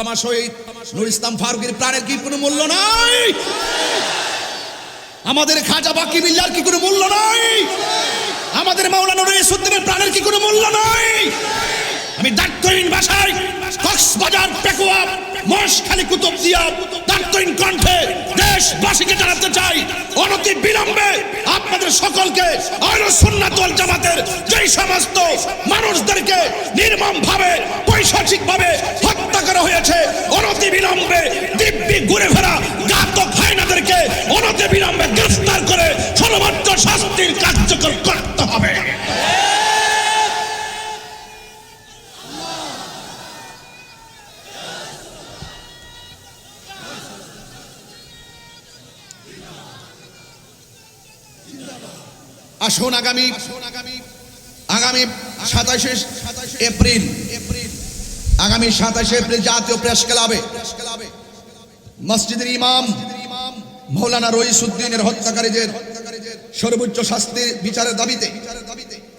আমার শহীদ নূর ইসলাম ফারুকের প্রাণের কি কোনো মূল্য নাই? আমাদের খাজা বাকি বিল্লাহর কি কোনো মূল্য নাই? আমাদের মাওলানা রইসুদ্দিনের প্রাণের কি কোনো মূল্য নাই? আমি দায়িত্বহীন ভাষায় কক্সবাজার, পেকুয়া, মহেশখালী, কুতুবদিয়া দায়িত্বহীন কণ্ঠে দেশবাসীকে জানাতে চাই, অনতি বিলম্বে আপনাদের সকলকে আহলুস সুন্নাত ওয়াল জামাতের যেই সমস্ত মানুষদেরকে নির্মমভাবে পৈশাচিকভাবে হত্যা করা হয়েছে, অনতি বিলম্বে দিব্যি ঘুরে ফেরা ঘাতক হায়নাদেরকে অনতি বিলম্বে গ্রেফতার করে সর্বোচ্চ শাস্তির কার্যকর করতে হবে। আসুন আগামী 27 এপ্রিল জাতীয় প্রেস ক্লাবে মসজিদের ইমাম মাওলানা রইসুদ্দিনের হত্যাকারীদের সর্বোচ্চ শাস্তির বিচারের দাবিতে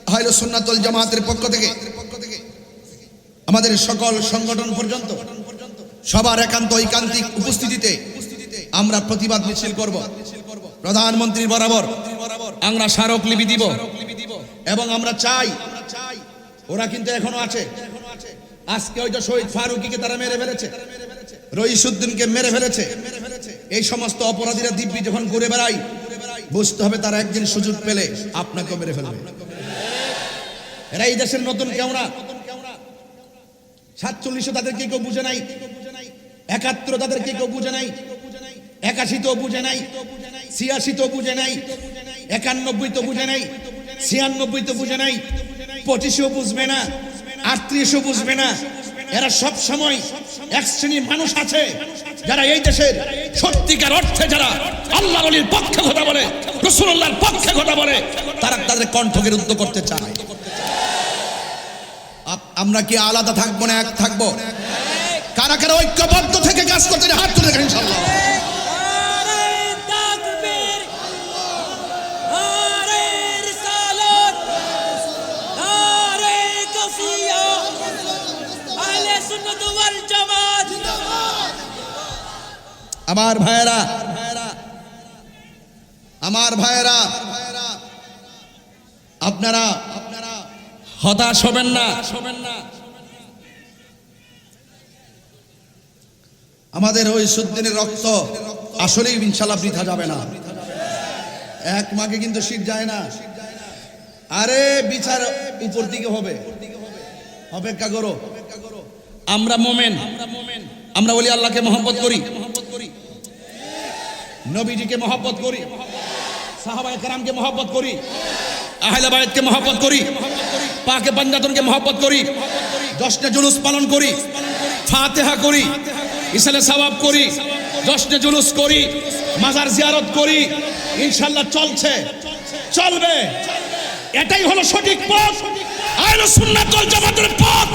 আহলুস সুন্নাত ওয়াল জামাতের পক্ষ থেকে আমাদের সকল সংগঠন পর্যন্ত সবার একান্ত ঐকান্তিক উপস্থিতিতে আমরা প্রতিবাদ মিছিল করব। প্রধানমন্ত্রীর বরাবর আমরা স্মারকলিপি দিব এবং আমরা চাই, ওরা কিন্তু এখনো আছে, আজকে হয়তো শহীদ ফারুকীকে তারা মেরে ফেলেছে, রইসুদ্দিনকে মেরে ফেলেছে, এই সমস্ত অপরাধীরা দিব্যি যখন ঘুরে বেড়ায় বুঝতে হবে তারা একদিন সুযোগ পেলে আপনাকেও মেরে ফেলবে। এরা এই দেশের নতুন কেউ না। 47 তাদেরকে কেউ বুঝে নাই, 71 তাদেরকে কেউ বুঝে নাই, 81 তো বুঝে নাই, 86 তো বুঝে নাই, 91 তো বুঝে নাই, 96 তো বুঝে নাই, 25ও বুঝবে না, 38ও বুঝবে না। এরা সব সময় এক শ্রেণীর মানুষ আছে যারা এই দেশের সত্যিকার অর্থে যারা আল্লাহর ওলির পক্ষে কথা বলে, রাসূলুল্লাহর পক্ষে কথা বলে, তারা তাদের কণ্ঠকে রুদ্ধ করতে চায়। আমরা কি আলাদা থাকবো না এক থাকবো? কারা কারা ঐক্যবদ্ধ থেকে কাজ করতে হাত তুলে দেখেন ইনশাআল্লাহ। আমার ভাইয়েরা আপনারা হতাশ হবেন না। আমাদের রইসুদ্দিনের রক্ত আসলেই ইনশাআল্লাহ বৃথা যাবে না। এক মাকে কিন্তু শীত যায় না। আরে বিচার উপর দিকে হবে, অপেক্ষা করো। আমরা মোমেন, আমরা বলি আল্লাহকে মহব্বত করি, নবীজিকে মহব্বত করি, সাহাবায়ে কেরামকে মহব্বত করি, আহলে বাইতকে মহব্বত করি, পাকে পাঞ্জাতনকে মহব্বত করি, জশ্নে জুলুস পালন করি, ফাতিহা করি, ইসালে সওয়াব করি, জশ্নে জুলুস করি, মাজার জিয়ারত করি। ইনশাআল্লাহ চলছে, চলবে। এটাই হলো সঠিক পথ, আহলুস সুন্নাত ওয়াল জামাতের পথ,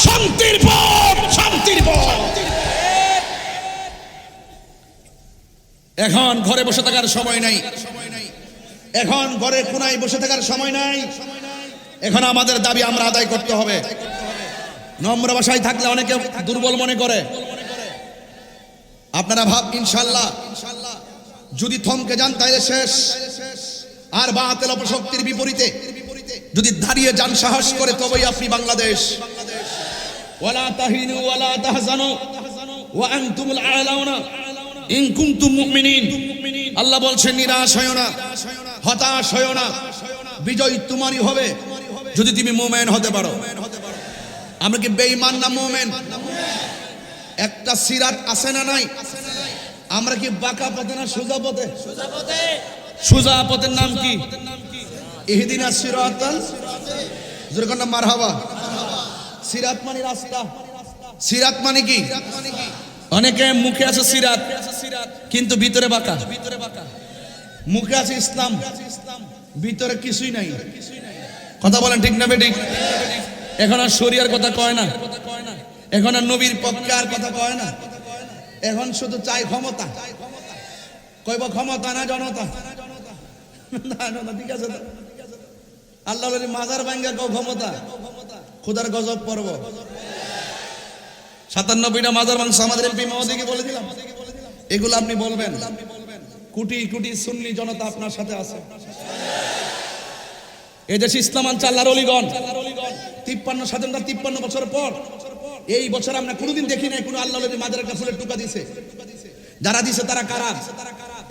শান্তির পথ, শান্তির পথ। এখন ঘরে বসে থাকার সময় নাই, এখন ঘরে কোনায় বসে থাকার সময় নাই। এখন আমাদের দাবি আমরা আদায় করতে হবে। নম্র ভাষায় থাকলে অনেকে দুর্বল মনে করে। আপনারা ইনশাআল্লাহ যদি থমকে যান তাহলে শেষ। আর বাতিল অপশক্তির বিপরীতে যদি দাঁড়িয়ে যান সাহস করে, তবেই আপনি বাংলাদেশ। ওয়ালা তাহিনু ওয়ালা তাহজানু ওয়া আনতুমুল আ'লাউনা ইন কুনতুম মুমিনিন। আল্লাহ বলছেন নিরাশ হয়ো না, হতাশ হয়ো না, বিজয় তোমারই হবে যদি তুমি মুমিন হতে পারো। আমরা কি বেঈমান না মুমিন? একটা সিরাত আছে না নাই? আমরা কি বাঁকা পথে না সোজা পথে? সোজা পথের নাম কি? ইহদিনাস সিরাতাল, জোরে কোন মারহাবা। সিরাত মানে রাস্তা। সিরাত মানে কি? অনেকে মুখে আছে সিরাত কিন্তু ভিতরে বাঁকা। মুখে আছে ইসলাম, ভিতরে কিছুই নাই। কথা বলেন ঠিক না বেঠিক? এখন আর শরিয়ার কথা কয় না, এখন আর নবীর পক্ষে আর কথা কয় না। এখন শুধু চাই ক্ষমতা। কইব ক্ষমতা না জনতা? না, ঠিক আছে। আল্লাহর মাজার ভাঙ্গা কও ক্ষমতা, খোদার গজব পড়ব। 97টা মাজার মাংস আমাদের এমপি মহোদয়কে বলে দিলাম। এগুলো আপনি বলবেন, কোটি কোটি সুন্নি জনতা আপনার সাথে আছে। এদেশে ইসলাম আনছে আল্লাহর ওলিগণ। 53 বছর পর এই বছর আমরা কোনোদিন দেখি নাই কোনো আল্লাহর ওলির মাজারে একটা ফুলের টুকা দিছে। যারা দিছে তারা কারা?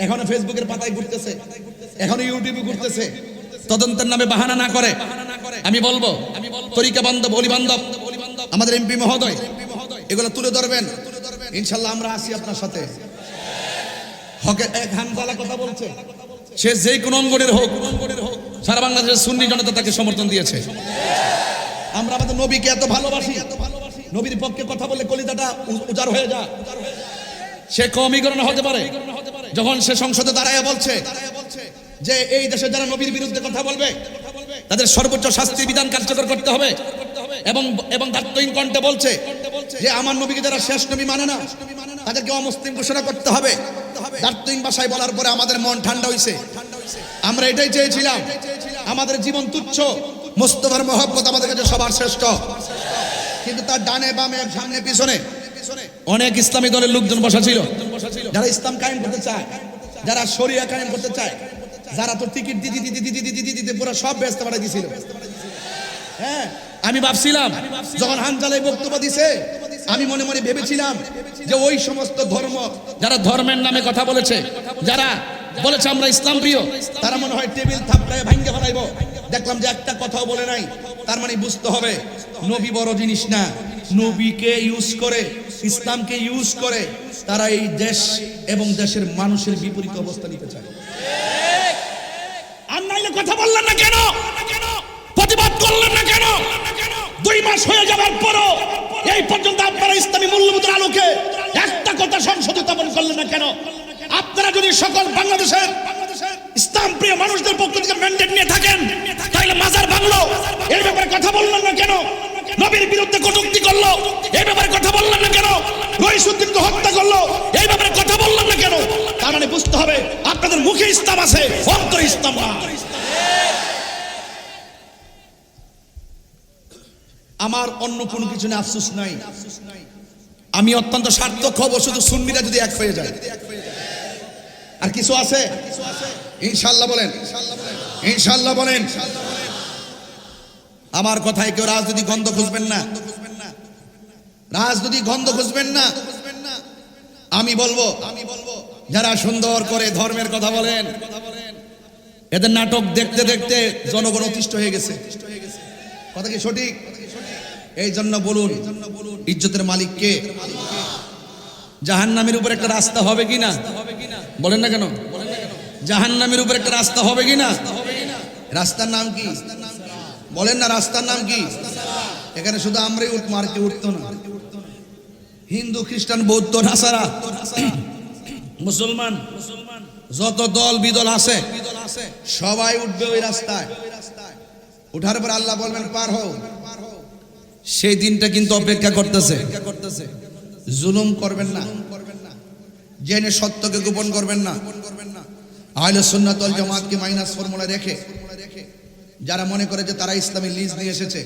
এখনো ফেসবুকের পাতায় ঘুরতেছে, এখনো ইউটিউবে ঘুরতেছে। তদন্তের নামে বাহানা না করে আমি বলবো তরিকা বান্ধব, অলি বান্ধব আমাদের এমপি মহোদয় এগুলো তুলে ধরবেন। ইনশাল্লাহ আমরা আসি আপনার সাথে। হকের এক হানজালা কথা বলছে, সে যে কোন অঙ্গনের হোক, সারা বাংলাদেশের সুন্নি জনতা তাকে সমর্থন দিয়েছে। আমরা আমাদের নবীকে এত ভালোবাসি, নবীর পক্ষে কথা বলে কলিজাটা উজাড় হয়ে যায়। সে কওমিকরণ হতে পারে যখন সে সংসদে দাঁড়ায় বলছে যে এই দেশে যারা নবীর বিরুদ্ধে কথা বলবে তাদের সর্বোচ্চ শাস্তির বিধান কার্যকর করতে হবে, এবং দায়িত্বহীন কণ্ঠে বলছে যে আমার নবীকে যারা শেষ নবী মানে না তাদেরকে অমুসলিম ঘোষণা করতে হবে। দায়িত্বহীন ভাষায় বলার পরে আমাদের মন ঠান্ডা হয়েছে। আমরা এটাই চেয়েছিলাম, আমাদের জীবন তুচ্ছ, মুস্তাফার মহব্বত আমাদের কাছে সবার শ্রেষ্ঠ। কিন্তু তার ডানে বামে সামনে পিছনে অনেক ইসলামী দলের লোকজন বসা ছিল, যারা ইসলাম কায়েম করতে চায়, যারা শরিয়া কায়েম করতে চায়, যারা তো টিকিট দিতে পুরো সব ব্যস্ত পাঠিয়ে দিয়েছিল। হ্যাঁ, আমি ভাবছিলাম যখন হানজালাই বক্তব্য দিছে, আমি মনে মনে ভেবেছিলাম যে ওই সমস্ত ধর্ম যারা ধর্মের নামে কথা বলেছে, যারা বলেছে আমরা ইসলাম প্রিয়, তারা মনে হয় টেবিল থাপড়ায় ভাঙ্গে ফেলাইব। দেখলাম যে একটা কথাও বলে নাই। তার মানে বুঝতে হবে নবী বড় জিনিস না, নবীকে ইউজ করে, ইসলামকে ইউজ করে তারা এই দেশ এবং দেশের মানুষের বিপরীত অবস্থা নিতে চায়। আর নাইলে কথা বললেন না কেন? প্রতিবাদ করলেন না কেন? 2 মাস হয়ে যাবার পরও এই পর্যন্ত আপনারা ইসলামী মূল্যবোধের আলোকে একটা কথা সংসদে উত্থাপন করলেন না কেন? আপনারা যদি সকল বাংলাদেশের ইসলাম প্রিয় মানুষদের পক্ষ থেকে ম্যান্ডেট নিয়ে থাকেন, তাহলে মাজার ভাঙলো এই ব্যাপারে কথা বললেন না কেন? নবীর বিরুদ্ধে কটূক্তি করলো এই ব্যাপারে কথা বললেন না কেন? রইসুদ্দিনকে হত্যা করলো এই ব্যাপারে কথা বললেন না কেন? তার মানে বুঝতে হবে আপনাদের মুখে ইসলাম আছে, অন্তরে ইসলাম না। আমার অন্য কোনো কিছু নিয়ে আফসোস নাই। আমি অত্যন্ত সার্থক হব শুধু সুন্নিরা যদি এক হয়ে যায়। আর কিছু আছে? ইনশাআল্লাহ বলেন, ইনশাআল্লাহ বলেন। আমার কথায় কেউ রাজনীতি গন্ধ খুঁজবেন না, রাজনীতি গন্ধ খুঁজবেন না। আমি বলবো যারা সুন্দর করে ধর্মের কথা বলেন, এদের নাটক দেখতে দেখতে জনগণ অতিষ্ঠ হয়ে গেছে। কথা কি সঠিক? এই জন্য বলুন ইজ্জতের মালিক কে? জাহান্নামের উপর একটা রাস্তা হবে কিনা বলেন না কেন? জাহান্নামের উপর একটা রাস্তা হবে কিনা? রাস্তার নাম কি বলেন না? রাস্তার নাম কি? এখানে শুধু আমরাই উঠবো, আর কেউ উঠতো না। হিন্দু, খ্রিস্টান, বৌদ্ধ, নাসারা, মুসলমান, যত দল বিদল আছে সবাই উঠবে ওই রাস্তায়। উঠার পর আল্লাহ বলবেন পার হও। সেই দিনটা কিন্তু অপেক্ষা করতেছে। জুলুম করবেন না, জেনে সত্যকে গোপন করবেন না। আহলে সুন্নাত ওয়াল জামাতকে মাইনাস ফর্মুলা রেখে যারা মনে করে যে তারা ইসলামী লিজ নিয়ে এসেছে,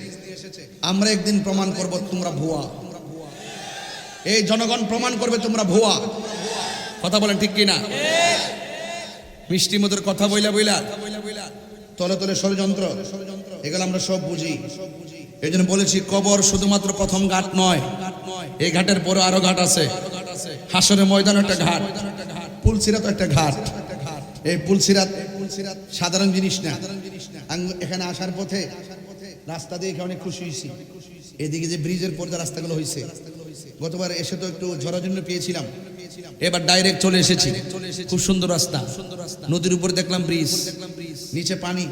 আমরা একদিন প্রমাণ করব তোমরা ভুয়া। এই জনগণ প্রমাণ করবে তোমরা ভুয়া। কথা বলেন ঠিক কিনা? মিষ্টি মধুর কথা বইলা বইলা তলে তলে ষড়যন্ত্র, এগুলো আমরা সব বুঝি। এই জন্য বলেছি কবর শুধুমাত্র প্রথম ঘাট নয়, এই ঘাটের পরে আরো ঘাট আছে। হাসরের ময়দান একটা ঘাট, পুলসিরাত একটা ঘাট। এই পুলসিরাত সাধারণ জিনিস না। এখানে আসার পথে রাস্তা দেখে অনেক খুশি হয়েছি। এদিকে যে ব্রিজের পর্দা রাস্তাগুলো হয়েছে, গতবার এসে তো একটু ঝরাজন্য পেয়েছিলাম, এবার ডাইরেক্ট চলে এসেছি। খুব সুন্দর রাস্তা, নদীর উপর দেখলাম ব্রিজ, নিচে পানি।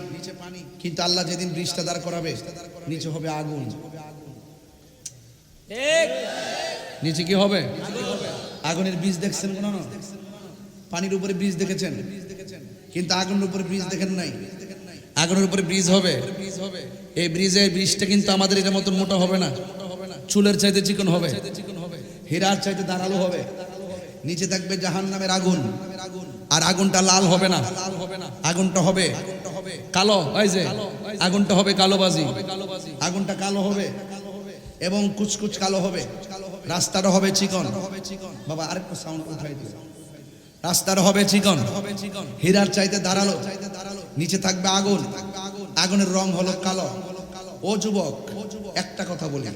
কিন্তু আল্লাহ যেদিন ব্রিজটা দাঁড় করাবে নিচে হবে আগুন। নিচে কি হবে? আগুনের ব্রিজ দেখছেন কোন? পানির উপরে ব্রিজ দেখেছেন, কিন্তু আগুনের উপরে ব্রিজ দেখেন নাই। আগুনের উপরে ব্রিজ হবে। এই ব্রিজটা কিন্তু আমাদের এর মতন মোটা হবে না, চুলের চাইতে চিকন হবে, হীরার চাইতে ধারালো হবে। নিচে থাকবে জাহান্নামের আগুন, আর আগুনটা লাল হবে না, আগুনটা হবে কালো। এই যে আগুনটা হবে কালোবাজি, আগুনটা কালো হবে এবং কুচকুচ কালো হবে। রাস্তাটা হবে চিকন। বাবা আরেকটু সাউন্ড উঠাই দিও। রাস্তাটা হবে চিকন, হীরার চাইতে ধারালো, নিচে থাকবে আগুন, আগুনের রং হলো কালো। ও যুবক, একটা কথা বলি,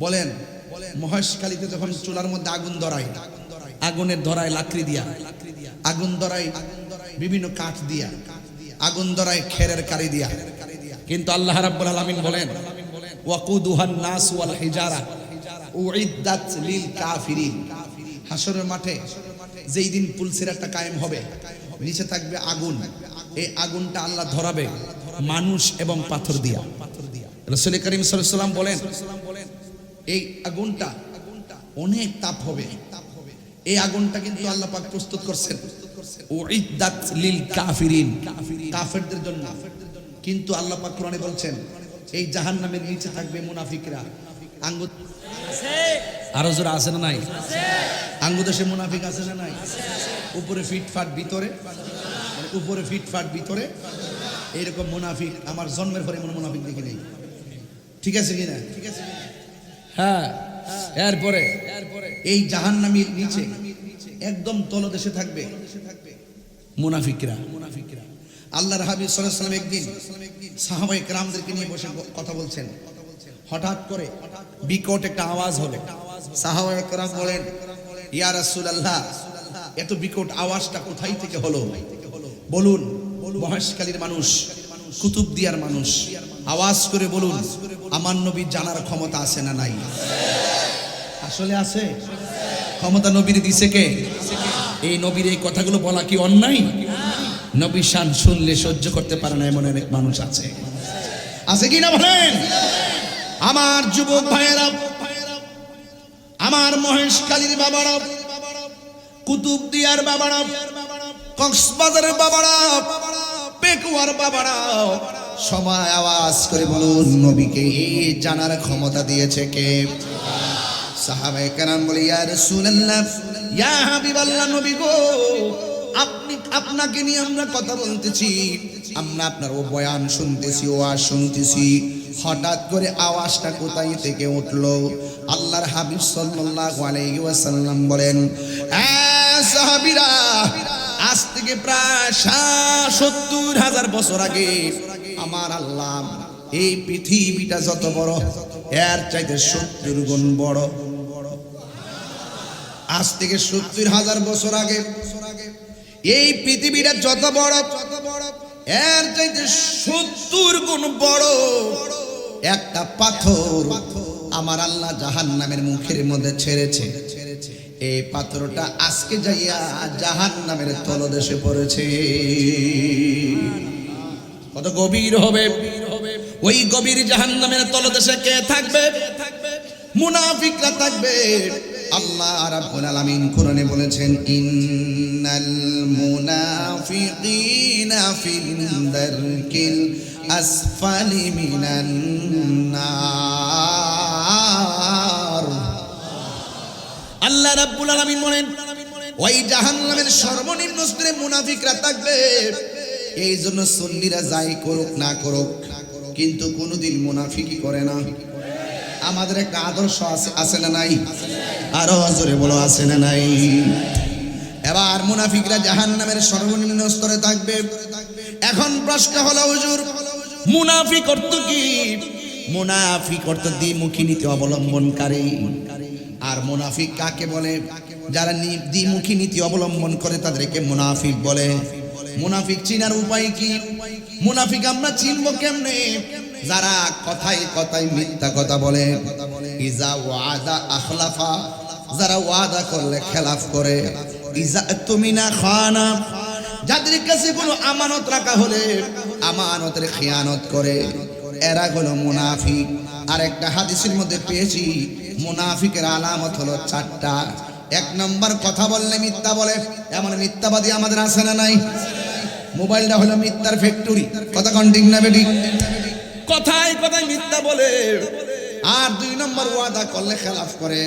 বলেন মহেশখালীতে যখন চুলার মধ্যে আগুন ধরায়, আগুনের ধরায় লাকড়ি দিয়া, আগুন ধরায় বিভিন্ন কাঠ দিয়া, আগুন ধরায় খেরের কারি দিয়া, কিন্তু আল্লাহ রাব্বুল আলামিন বলেন ওয়াকুদুহান নাস ওয়াল হিজারা উইদ্দাত লিল কাফিরিন। হাসরের মাঠে যেই দিন পুলসিরাতটা কায়েম হবে, নিচে থাকবে আগুন, এই আগুনটা আল্লাহ ধরাবে মানুষ এবং পাথর দিয়া। রাসূল করিম সাল্লাল্লাহু আলাইহি ওয়াসাল্লাম বলেন এই আগুনটা অনেক তাপ হবে। এই আগুনটা কিন্তু আল্লাহ পাক প্রস্তুত করছেন উইদ্দাত লিল কাফিরিন, কাফেরদের জন্য। কিন্তু আল্লাহ পাক কোরআনে বলছেন এই জাহান্নামের নিচে থাকবে মুনাফিকরা। আঙ্গুর আরো জোরে আছে না নাই? আঙ্গুদেশে মুনাফিক আছে না নাই? উপরে ফিটফাট ভিতরে, উপরে ফিটফাট ভিতরে এইরকম মুনাফিক আমার জন্মের পরে মুনাফিক দেখি নেই। ঠিক আছে কিনা? হ্যাঁ। এরপরে এই জাহান্নামের নিচে একদম তলদেশে থাকবে মুনাফিকরা। আল্লাহর হাবিব সাল্লাল্লাহু আলাইহি ওয়াসাল্লাম একদিন সাহাবায়ে কেরামদেরকে নিয়ে বসে কথা বলছেন। হঠাৎ করে বিকট একটা আওয়াজ হলো। সাহাবায়ে কেরাম বলেন ইয়া রাসূলুল্লাহ, এত বিকট আওয়াজটা কোথায় থেকে হলো? বলুন, মহেশখালীর মানুষ, কুতুবদিয়ার মানুষ, আওয়াজ করে বলুন আমার নবী জানার ক্ষমতা আছে না নাই? আসলে আছে। ক্ষমতা নবীর দিছে কে? এই নবীর এই কথাগুলো বলা কি অন্যায়? নবী শান শুনলে সহ্য করতে পারে না এমন অনেক মানুষ আছে। আছে কি না বলেন? আমার যুবক ভাইয়েরা, আমার মহেশখালীর বাবারা, কুতুবদিয়ার বাবারা, কক্সবাজারের বাবারা, পেকুয়ার বাবারা, সবাই আওয়াজ করে বলুন নবীকে জানার ক্ষমতা দিয়েছে কে? সাহাবায়ে কেরাম বলে ইয়া রাসূলুল্লাহ, ইয়া হাবিবাল্লাহ, নবী গো আপনাকে নিয়ে আমরা কথা বলতেছি, আমরা আপনার ও বয়ান শুনতেছি, ওয়াজ শুনতেছি। হঠাৎ করে আওয়াজটা কোথায় থেকে উঠলো? আল্লাহর হাবিব সাল্লাল্লাহু আলাইহি ওয়াসাল্লাম বলেন সাহাবীরা, আজ থেকে প্রায় ৭০,০০০ বছর আগে আমার আল্লাহ এই পৃথিবীটা যত বড় এর চাইতে ৭০ গুণ বড়। আজ থেকে ৭০,০০০ বছর আগে এই পৃথিবীটা যত বড় এর চাইতে ৭০ গুণ বড় একটা পাথর আমার আল্লাহ জাহান্নামের মুখের মধ্যে ছেড়েছে। এই পাথরটা আজকে যাইয়া জাহান্নামের তলদেশে পড়েছে। কত গভীর হবে? ওই গভীর জাহান্নামের তলদেশে কে থাকবে? মুনাফিকরা থাকবে। আল্লাহ রাব্বুল আলামিন কোরআনে বলেছেন ইন্নাল মুনাফিকিনা ফিল দারকিল আসফালি মিনান নার। আল্লাহ রাব্বুল আলামিন বলেন ওই জাহান্নামের সর্বনিম্ন স্তরে মুনাফিকরা থাকবে। এই জন্য সুন্নিরা যাই করুক না করুক কিন্তু কোনোদিন মুনাফিকি করে না। আমাদের একটা আদর্শ আছে না নাই? আরো জোরে বলো আছে না নাই? এবার মুনাফিকরা জাহান্নামের সর্বনিম্ন স্তরে থাকবে। এখন প্রশ্ন হলো হুজুর মুনাফিক অর্থ কি? মুনাফিক অর্থ দ্বিমুখী নীতি অবলম্বনকারী। আর মুনাফিক কাকে বলে? যারা দ্বিমুখী নীতি অবলম্বন করে তাদেরকে মুনাফিক বলে। মুনাফিক চিনার উপায় কি? মুনাফিক আমরা চিনব কেমনে? যারা কথায় কথায় মিথ্যা কথা বলে, ইজা ওয়াদা আখলাফা, যারা ওয়াদা করলে খেলাফ করে, ইজা তুমিনা খানা, যাদের কাছে কোনো আমানত রাখা হলে আমানতের খিয়ানত করে, এরা হলো মুনাফিক। আর একটা হাদিসের মধ্যে পেয়েছি মুনাফিকের আলামত হলো 4টা। 1 নম্বর কথা বললে মিথ্যা বলে। এমন মিথ্যাবাদী আমাদের আছে না নাই? মোবাইলটা হলো মিথ্যার ফ্যাক্টরি। কথা কন্টিনিউ না বেটি? কথায় কথায় মিথ্যা বলে। আর 2 নম্বর ওয়াদা করলে খেলাফ করে।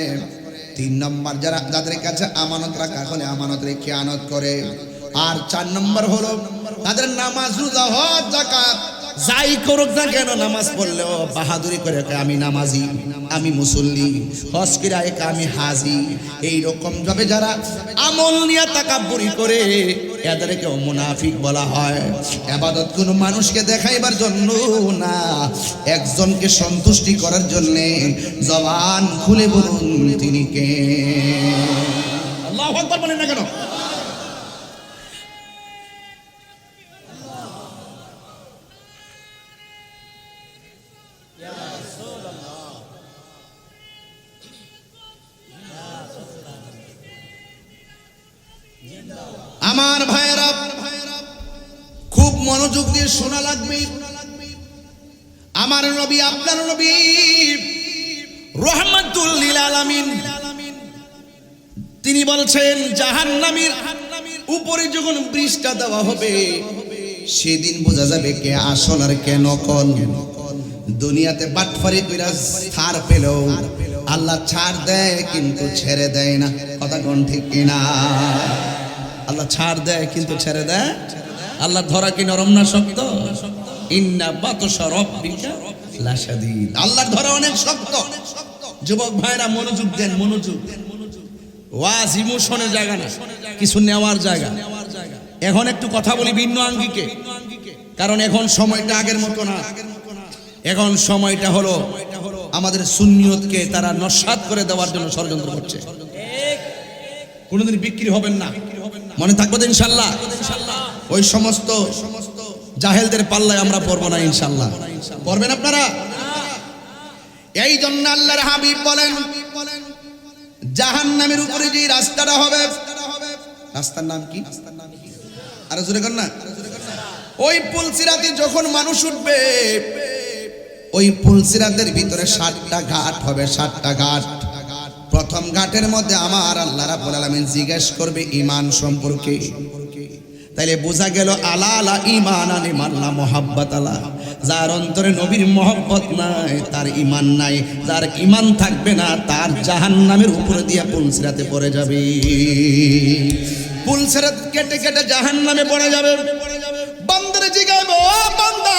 3 নম্বর যাদের কাছে আমানত রাখা হলে আমানতের খেয়ানত করে। আর 4 নম্বর হলো তাদের নামাজ রোজা হজ যাকাত যাই করুক না কেন, নামাজ পড়লেও বাহাদুরি করে আমি নামাজি, আমি মুসল্লি, হজ করে আমি হাজি। এইরকম ভাবে যারা আমল নিয়ে তাকাব্বুরি করে এদেরকে মুনাফিক বলা হয়। ইবাদত কোনো মানুষকে দেখাইবার জন্য না, একজনকে সন্তুষ্টি করার জন্য। জবান খুলে বলুন তিনি কে? আল্লাহু আকবার বলেন না কেন? আমার ভাইয়েরা, খুব মনোযোগ দিয়ে শোনা লাগবে। আমার নবী, আপনার নবী রাহমাতুল লিল আলামিন, তিনি বলছেন জাহান্নামীর উপরে যখন বৃষ্টি দেওয়া হবে, সেদিন বোঝা যাবে কে আসল আর কে নকল। দুনিয়াতে বাটফারি কইরা ছাড় পেলেও আল্লাহ ছাড় দেয় কিন্তু ছেড়ে দেয় না। কথা কোন ঠিক কিনা? আল্লাহ ছাড় দেয় কিন্তু ছেড়ে দেয়। আল্লাহ ধরা কি নরম না শক্ত? ইন্না বাতশা রাব্বিকা লাশাদীদ। আল্লাহর ধরা অনেক শক্ত। যুবক ভাইরা মনোযোগ দেন, মনোযোগ। ওয়াজ ইমোশনের জায়গা না, কিছু নেওয়ার জায়গা। এখন একটু কথা বলি ভিন্ন আঙ্গিকে, কারণ এখন সময়টা আগের মতো না। এখন সময়টা হলো আমাদের সুন্নিয়তকে তারা নস্যাৎ করে দেওয়ার জন্য ষড়যন্ত্র করছে। কোনোদিন বিক্রি হবেন না, মনে থাকবে তো ইনশাল্লাহ। ওই সমস্ত জাহেলদের পাল্লায় আমরা পড়বো না ইনশাল্লাহ। পড়বেন আপনারা? এই জন্য আল্লাহর হাবিব বলেন জাহান্নামের উপরে যে রাস্তাটা হবে, রাস্তার নাম কি? আরো জোরে কর না। ওই পুলসিরাতে যখন মানুষ উঠবে, ওই পুলসিরাতের ভিতরে 7টা ঘাট হবে, 7টা ঘাট। প্রথম ঘাটের মধ্যে আমার আল্লাহ রাব্বুল আলামিন জিজ্ঞেস করবে ঈমান সম্পর্কে। তাইলে বোঝা গেল আলা আলা ঈমান আনি মাল্লা মুহাব্বত আলা, যার অন্তরে নবীর মহব্বত নাই তার ঈমান নাই। যার ঈমান থাকবে না তার জাহান্নামের উপরে দিয়ে পুলসিরাতে পড়ে যাবে। পুলসিরাত কেটে কেটে জাহান্নামে পড়ে যাবে। বান্দারে জিগাইবে, ও বান্দা,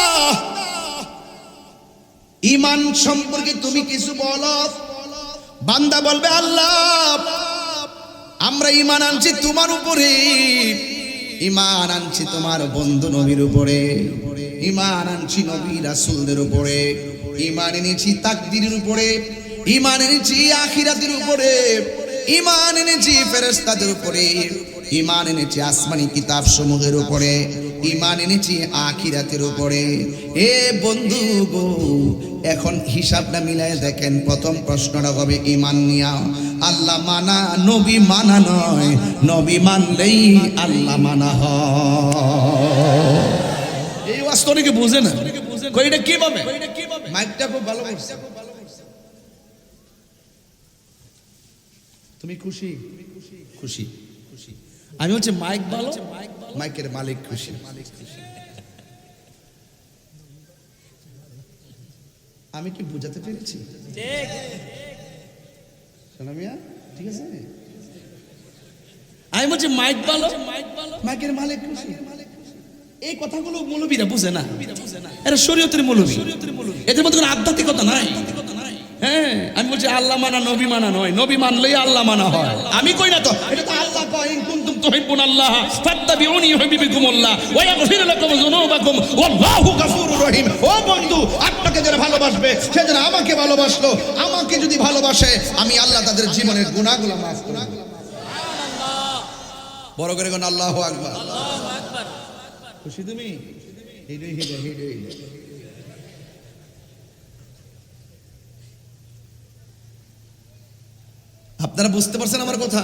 ঈমান সম্পর্কে তুমি কিছু বলো। বান্দা বলবে আল্লাহ আমরা ঈমান আনছি তোমার উপরে, ঈমান আনছি তোমার বন্ধু নবীর উপরে, ঈমান আনছি নবী রাসূলদের উপরে, ঈমান এনেছি তাকদীরের উপরে, ঈমান এনেছি আখিরাতের উপরে, ঈমান এনেছি ফেরেশতাদের উপরে, ঈমান এনেছি আসমানি কিতাব সমূহের উপরে, ঈমান এনেছি আখিরাতের উপরে। এ বন্ধু গো, এখন হিসাবটা মিলাই দেখেন। প্রথম প্রশ্নটা হবে ঈমান নিয়া। আল্লাহ মানা নবী মানা নয়, নবী মানলেই আল্লাহ মানা হয়। এই বাস্তবকে বুঝে না, কইটা কিভাবে? মাইকটা খুব ভালো করছে। তুমি খুশি? খুশি খুশি। আমি হচ্ছে মাইক ভালো, মাইকের মালিক খুশি। আমি কি বুঝাতে পেরেছি? সালামিয়া ঠিক আছে। আমি বলছি মাইক ভালো, মাইকের মালিক খুশি। এই কথাগুলো মৌলবীরা বুঝে না, এরা শরীয়তের মৌলবী, এদের মধ্যে কোনো আধ্যাত্মিকতা নাই। হ্যাঁ, আমি বলছি আল্লাহ মানা নবী মানা নয়, নবী মানলেই আল্লাহ মানা হয়। আমি কই না তো, এটা তো আল্লাহ কয় ইন কুনতুম তুহিব্বুনাল্লাহ ফাত্তাবিউনি ইউহিব্বুকুমুল্লাহ ওয়া ইয়াগফির লাকুম যুনুবাকুম ওয়াল্লাহু গফুরুর রহিম। ও বন্ধু, আপনাকে যারা ভালোবাসবে সে যেন আমাকে ভালোবাসলো। আমাকে যদি ভালোবাসে আমি আল্লাহ তাদের জীবনের গুনাহগুলো মাফ করে দেব। সুবহানাল্লাহ। বড় করে কোন আল্লাহু আকবার। আল্লাহু আকবার। খুশি তুমি? হিডে হিডে হিডে হিডে। আপনারা বুঝতে পারছেন আমার কথা?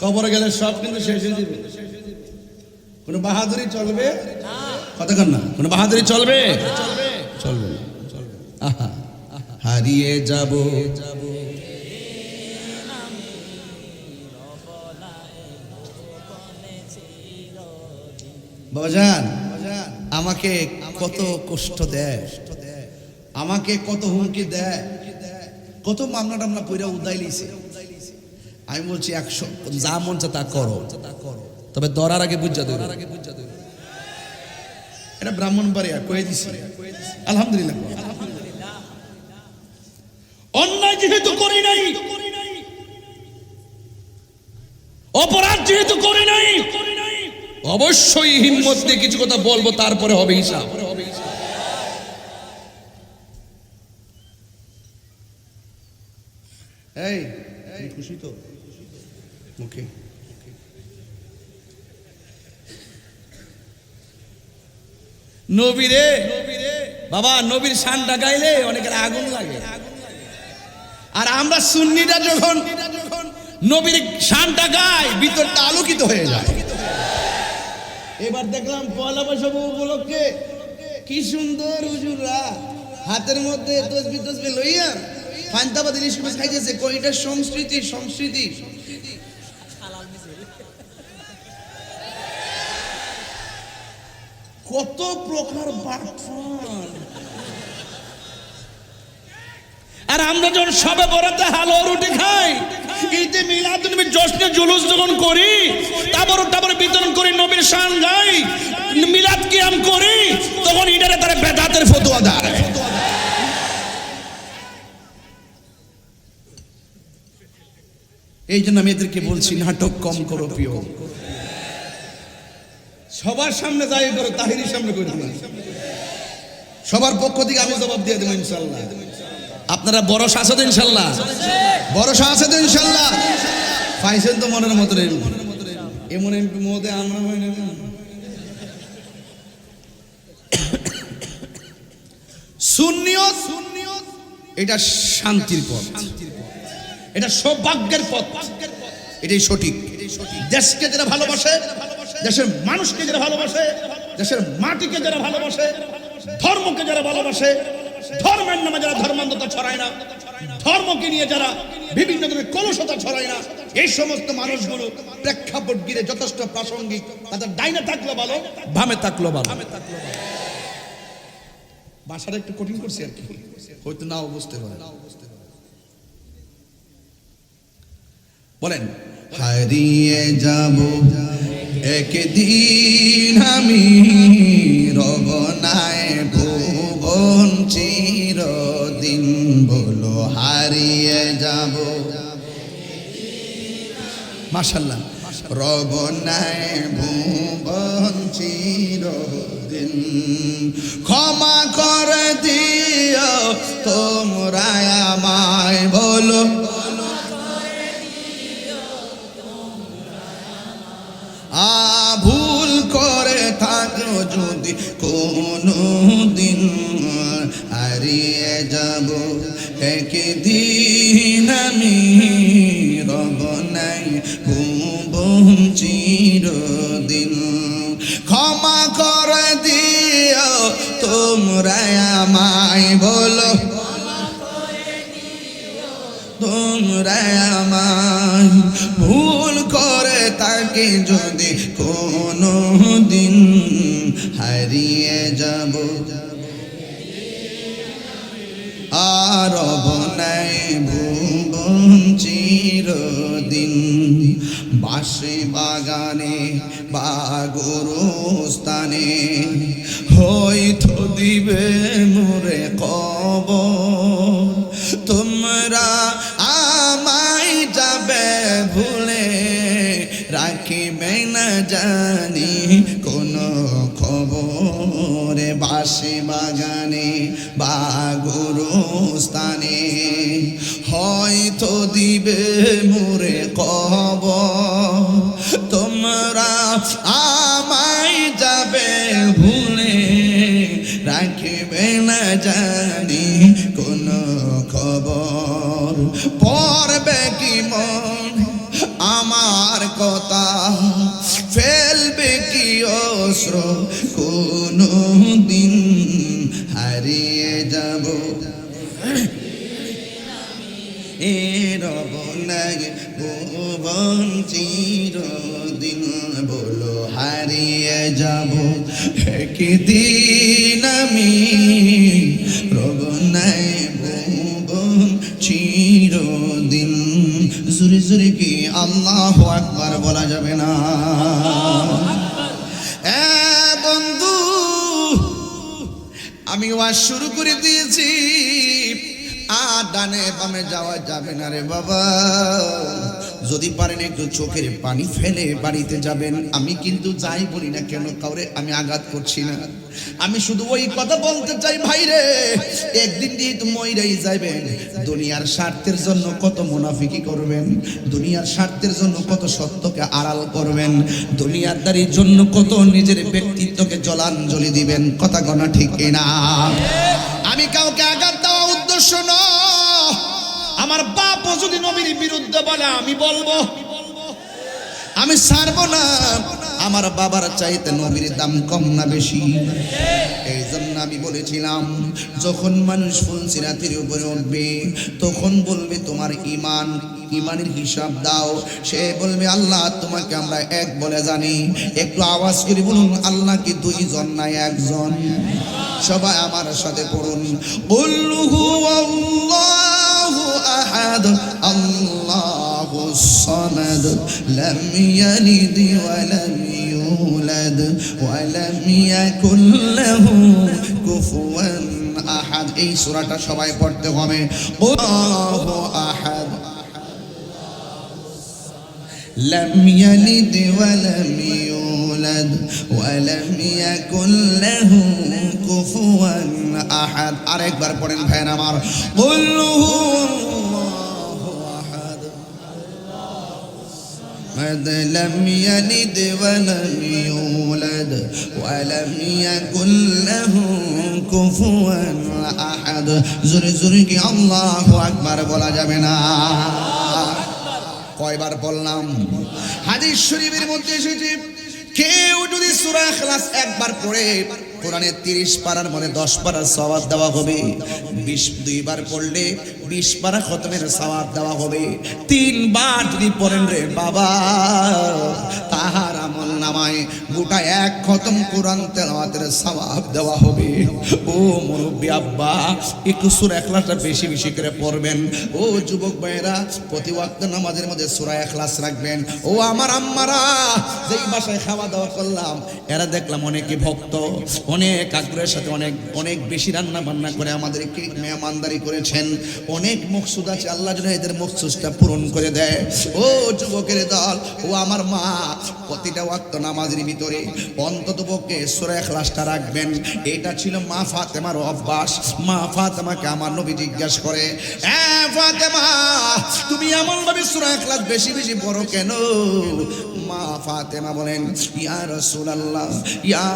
কবরে গেলে সব কিন্তু শেষ হয়ে যাবে। কোন বাহাদুরি চলবে না, কথা কন না। কোন বাহাদুরি চলবে? চলবে না, চলবে। আহা, হারিয়ে যাব বাবাজান। আমাকে কত কষ্ট দেয়, আমাকে কত হুমকি দেয়, কত মামলা টামলা কইরা উদাই লিছে। আমি বলছি 100 যা মন চা তা করো, তবে ধরার আগে বুঝা দেবে। এটা ব্রাহ্মণবাড়িয়া কয়ে দিছি আলহামদুলিল্লাহ। অন্যায় যেহেতু করি নাই, অপরাধ যেহেতু করি নাই, অবশ্যই হিম্মত দিয়ে কিছু কথা বলবো, তারপরে হবে হিসাব। এই খুশি তো মুখে? নবীরে বাবা, নবীর শানটা গাইলে অনেকের আগুন লাগে। আর আমরা সুন্নিরা যখন নবীর শানটা গাই, ভিতরটা আলোকিত হয়ে যায়। এবার দেখলাম পয়লা বৈশাখ উপলক্ষে কি সুন্দর হুজুররা হাতের মধ্যে তসবি লইয়া পান্তাবাদ ইলিশ মাছ খাইতেছে। কইটা সংস্কৃতি, সংস্কৃতি। কত প্রকার বাটফান। আর আমরা যখন সবে বরাতে হালুয়া রুটি খাই, ঈদে মিলাদুন নবীর জশ্নে জুলুস যখন করি, তারপর বিতরণ করি, নবীর শান গাই, মিলাদ কিয়াম করি, তখন ইডারে তারা বেদাতের ফতোয়া দেয়। এই জন্য আমি এদেরকে বলছি, নাটক কম করো প্রিয়। সবার সামনে যাই করো, তাহিরির সামনে করো না। সবার পক্ষ থেকে আমি জবাব দিয়ে দেবো ইনশাল্লাহ। আপনারা ভরসা আছে তো ইনশাল্লাহ? ভরসা আছে তো ইনশাল্লাহ? পাইছেন তো মনের মতো এমন এমপি মহোদয় আমরা হয় না। সুন্নিয়ত এটা শান্তির পথ, এটা সৌভাগ্যের পথ, এটাই সঠিক। দেশকে যারা ভালোবাসে, দেশের মানুষকে যারা ভালোবাসে, দেশের মাটিকে যারা ভালোবাসে, ধর্মকে যারা ভালোবাসে, ধর্মের নামে যারা ধর্মান্ধতা ছড়ায় না, ধর্মকে নিয়ে যারা বিভিন্ন ধরনের কলুষতা ছড়ায় না, এই সমস্ত মানুষগুলো প্রেক্ষাপট গিরে যথেষ্ট প্রাসঙ্গিক। তাদের ডাইনে থাকলো ভালো, বামে থাকলো ভালো। ভাষাটা একটু কঠিন করছি আর কি, হয়তো নাও বুঝতে পারে। বলেন, হারিয়ে যাব একদিন আমি, রব নাই ভুবন চিরদিন। বলো হারিয়ে যাব, মাশাআল্লাহ, রব নাই ভুবন চিরদিন। ক্ষমা করে দিও তোমরা আমায়, বলো ভুল করে থাকো যদি কোনো দিন, হারিয়ে যাব একদিন আমি, রব নাই ভুবন চিরদিন। ক্ষমা করে দিও তোমরা আমায়, বলো তোমরা আমায়। ভুল করে তাকে যদি কোনো দিন, হারিয়ে যাব আর রব নাই ভুবন চিরদিন। বাঁশি বাগানে বা গোরস্থানে হয়তো দিবে মোরে কবর, তোমরা আমায় যাবে ভুলে, রাখিবে না জানি কোনো খবর। বাঁশি বাগানে বা গোরস্থানে হয়তো দিবে মোরে কবর, তোমরা আমায় যাবে ভুলে, রাখিবে না জানি কোনো খবর। পড়বে কি মন আমার কথা, ফেলবে কি অস্ত্র কোনো দিন, হারিয়ে যাব এ রব নাই ভুবন চিরদিন। বলো হারিয়ে যাব একদিন আমি, রব নাই ভুবন চিরদিন। জোরে জোরে কি আল্লাহু আকবার বলা যাবে না? বন্ধু আমি ওয়াজ শুরু করে দিয়েছি, আর ডানে বামে যাওয়া যাবে না রে বাবা। যদি পারেন একটু চোখের পানি ফেলে বাড়িতে যাবেন। আমি কিন্তু যাই বলি না কেন কাউরে আমি আঘাত করছি না, আমি শুধু ওই কথা বলতে চাই ভাই রে, একদিন দিয়ে তো মইরাই যাবেন। দুনিয়ার স্বার্থের জন্য কত মুনাফিকি করবেন, দুনিয়ার স্বার্থের জন্য কত সত্যকে আড়াল করবেন, দুনিয়াদারির জন্য কত নিজের ব্যক্তিত্বকে জলাঞ্জলি দিবেন। কথা গনা ঠিক না? আমি কাউকে আঘাত দেওয়া উদ্দেশ্য নয়। আমার বাপও যদি নবীর বিরুদ্ধে বলে আমি বলবো, আমি ছাড়বো না। আমার বাবার চাইতে নবীর দাম কম না বেশি? এই জন্য আমি বলেছিলাম, যখন মানুষ ফুলসিরাতের উপরে উঠবে তখন বলবে তোমার ইমানের হিসাব দাও। সে বলবে আল্লাহ তোমাকে আমরা এক বলে জানি। একটু আওয়াজ করে বলুন, আল্লাহ কি দুইজন না একজন? সবাই আমার সাথে পড়ুন, কুল হুয়াল্লাহু আহাদ আল্লাহুস সামাদ লাম ইয়ালিদ ওয়া লাম ইউলাদ ওয়া লাম ইয়াকুল লাহু কুফুয়ান আহাদ। এই সূরাটা সবাই পড়তে হবে। আল্লাহু আহাদ লাম ইয়ালিদ ওয়া লাম ইউলাদ ওয়া লাম ইয়াকুল লাহু কুফুয়ান আহাদ। আরেকবার পড়েন ভাই আমার, কুল হুয়াল্লাহু আহাদ লাম ইয়ালিদ ওয়া লাম ইউলাদ ওয়া লাম ইয়াকুল লাহু কুফুয়ান আহাদ। জোরে জোরে কি আল্লাহু আকবার বলা যাবে না? কয়বার বললাম? হাদিস শরীফের মধ্যে এসেছে, কেউ যদি সূরা ইখলাস একবার পড়ে কোরআনের 30 পারার মধ্যে 10 পারার সওয়াব দেওয়া হবে। 22 বার পড়লে 20 পারা খতমের সওয়াব দেওয়া হবে। 3 বার যদি পড়েন রে বাবা, তাহার আমল নামায় গোটা 1 খতম কোরআন তেলাওয়াতের সওয়াব দেওয়া হবে। ও মুরব্বি আব্বা, একটু সূরা ইখলাসটা বেশি বেশি করে পড়বেন। ও যুবক ভাইরা, প্রতি ওয়াক্ত নামাজের মধ্যে সূরা ইখলাস রাখবেন। ও আমার আম্মারা, যেই বাসায় খাওয়া দাওয়া করলাম, এরা দেখলাম অনেকে ভক্ত, অনেক আগ্রহের সাথে অনেক বেশি রান্না বান্না করে আমাদেরকে মেহমানদারি করেছেন। অনেক মকসুদ আছে, আল্লাহ যেন এদের মকসুদটা পূরণ করে দেয়। ও যুবকের দল, ও আমার মা, প্রতিটা ওয়াক্ত নামাজের ভিতরে অন্ততপক্ষে সূরা ইখলাসটা রাখবেন। এটা ছিল মা ফাতেমার অভ্যাস। মা ফাতেমাকে আমার নবী জিজ্ঞাসা করে, এ ফাতেমা, তুমি এমন ভাবে সূরা ইখলাস বেশি বেশি পড়ো কেন? মা ফাতেমা বলেন, ইয়া রাসূলুল্লাহ, ইয়া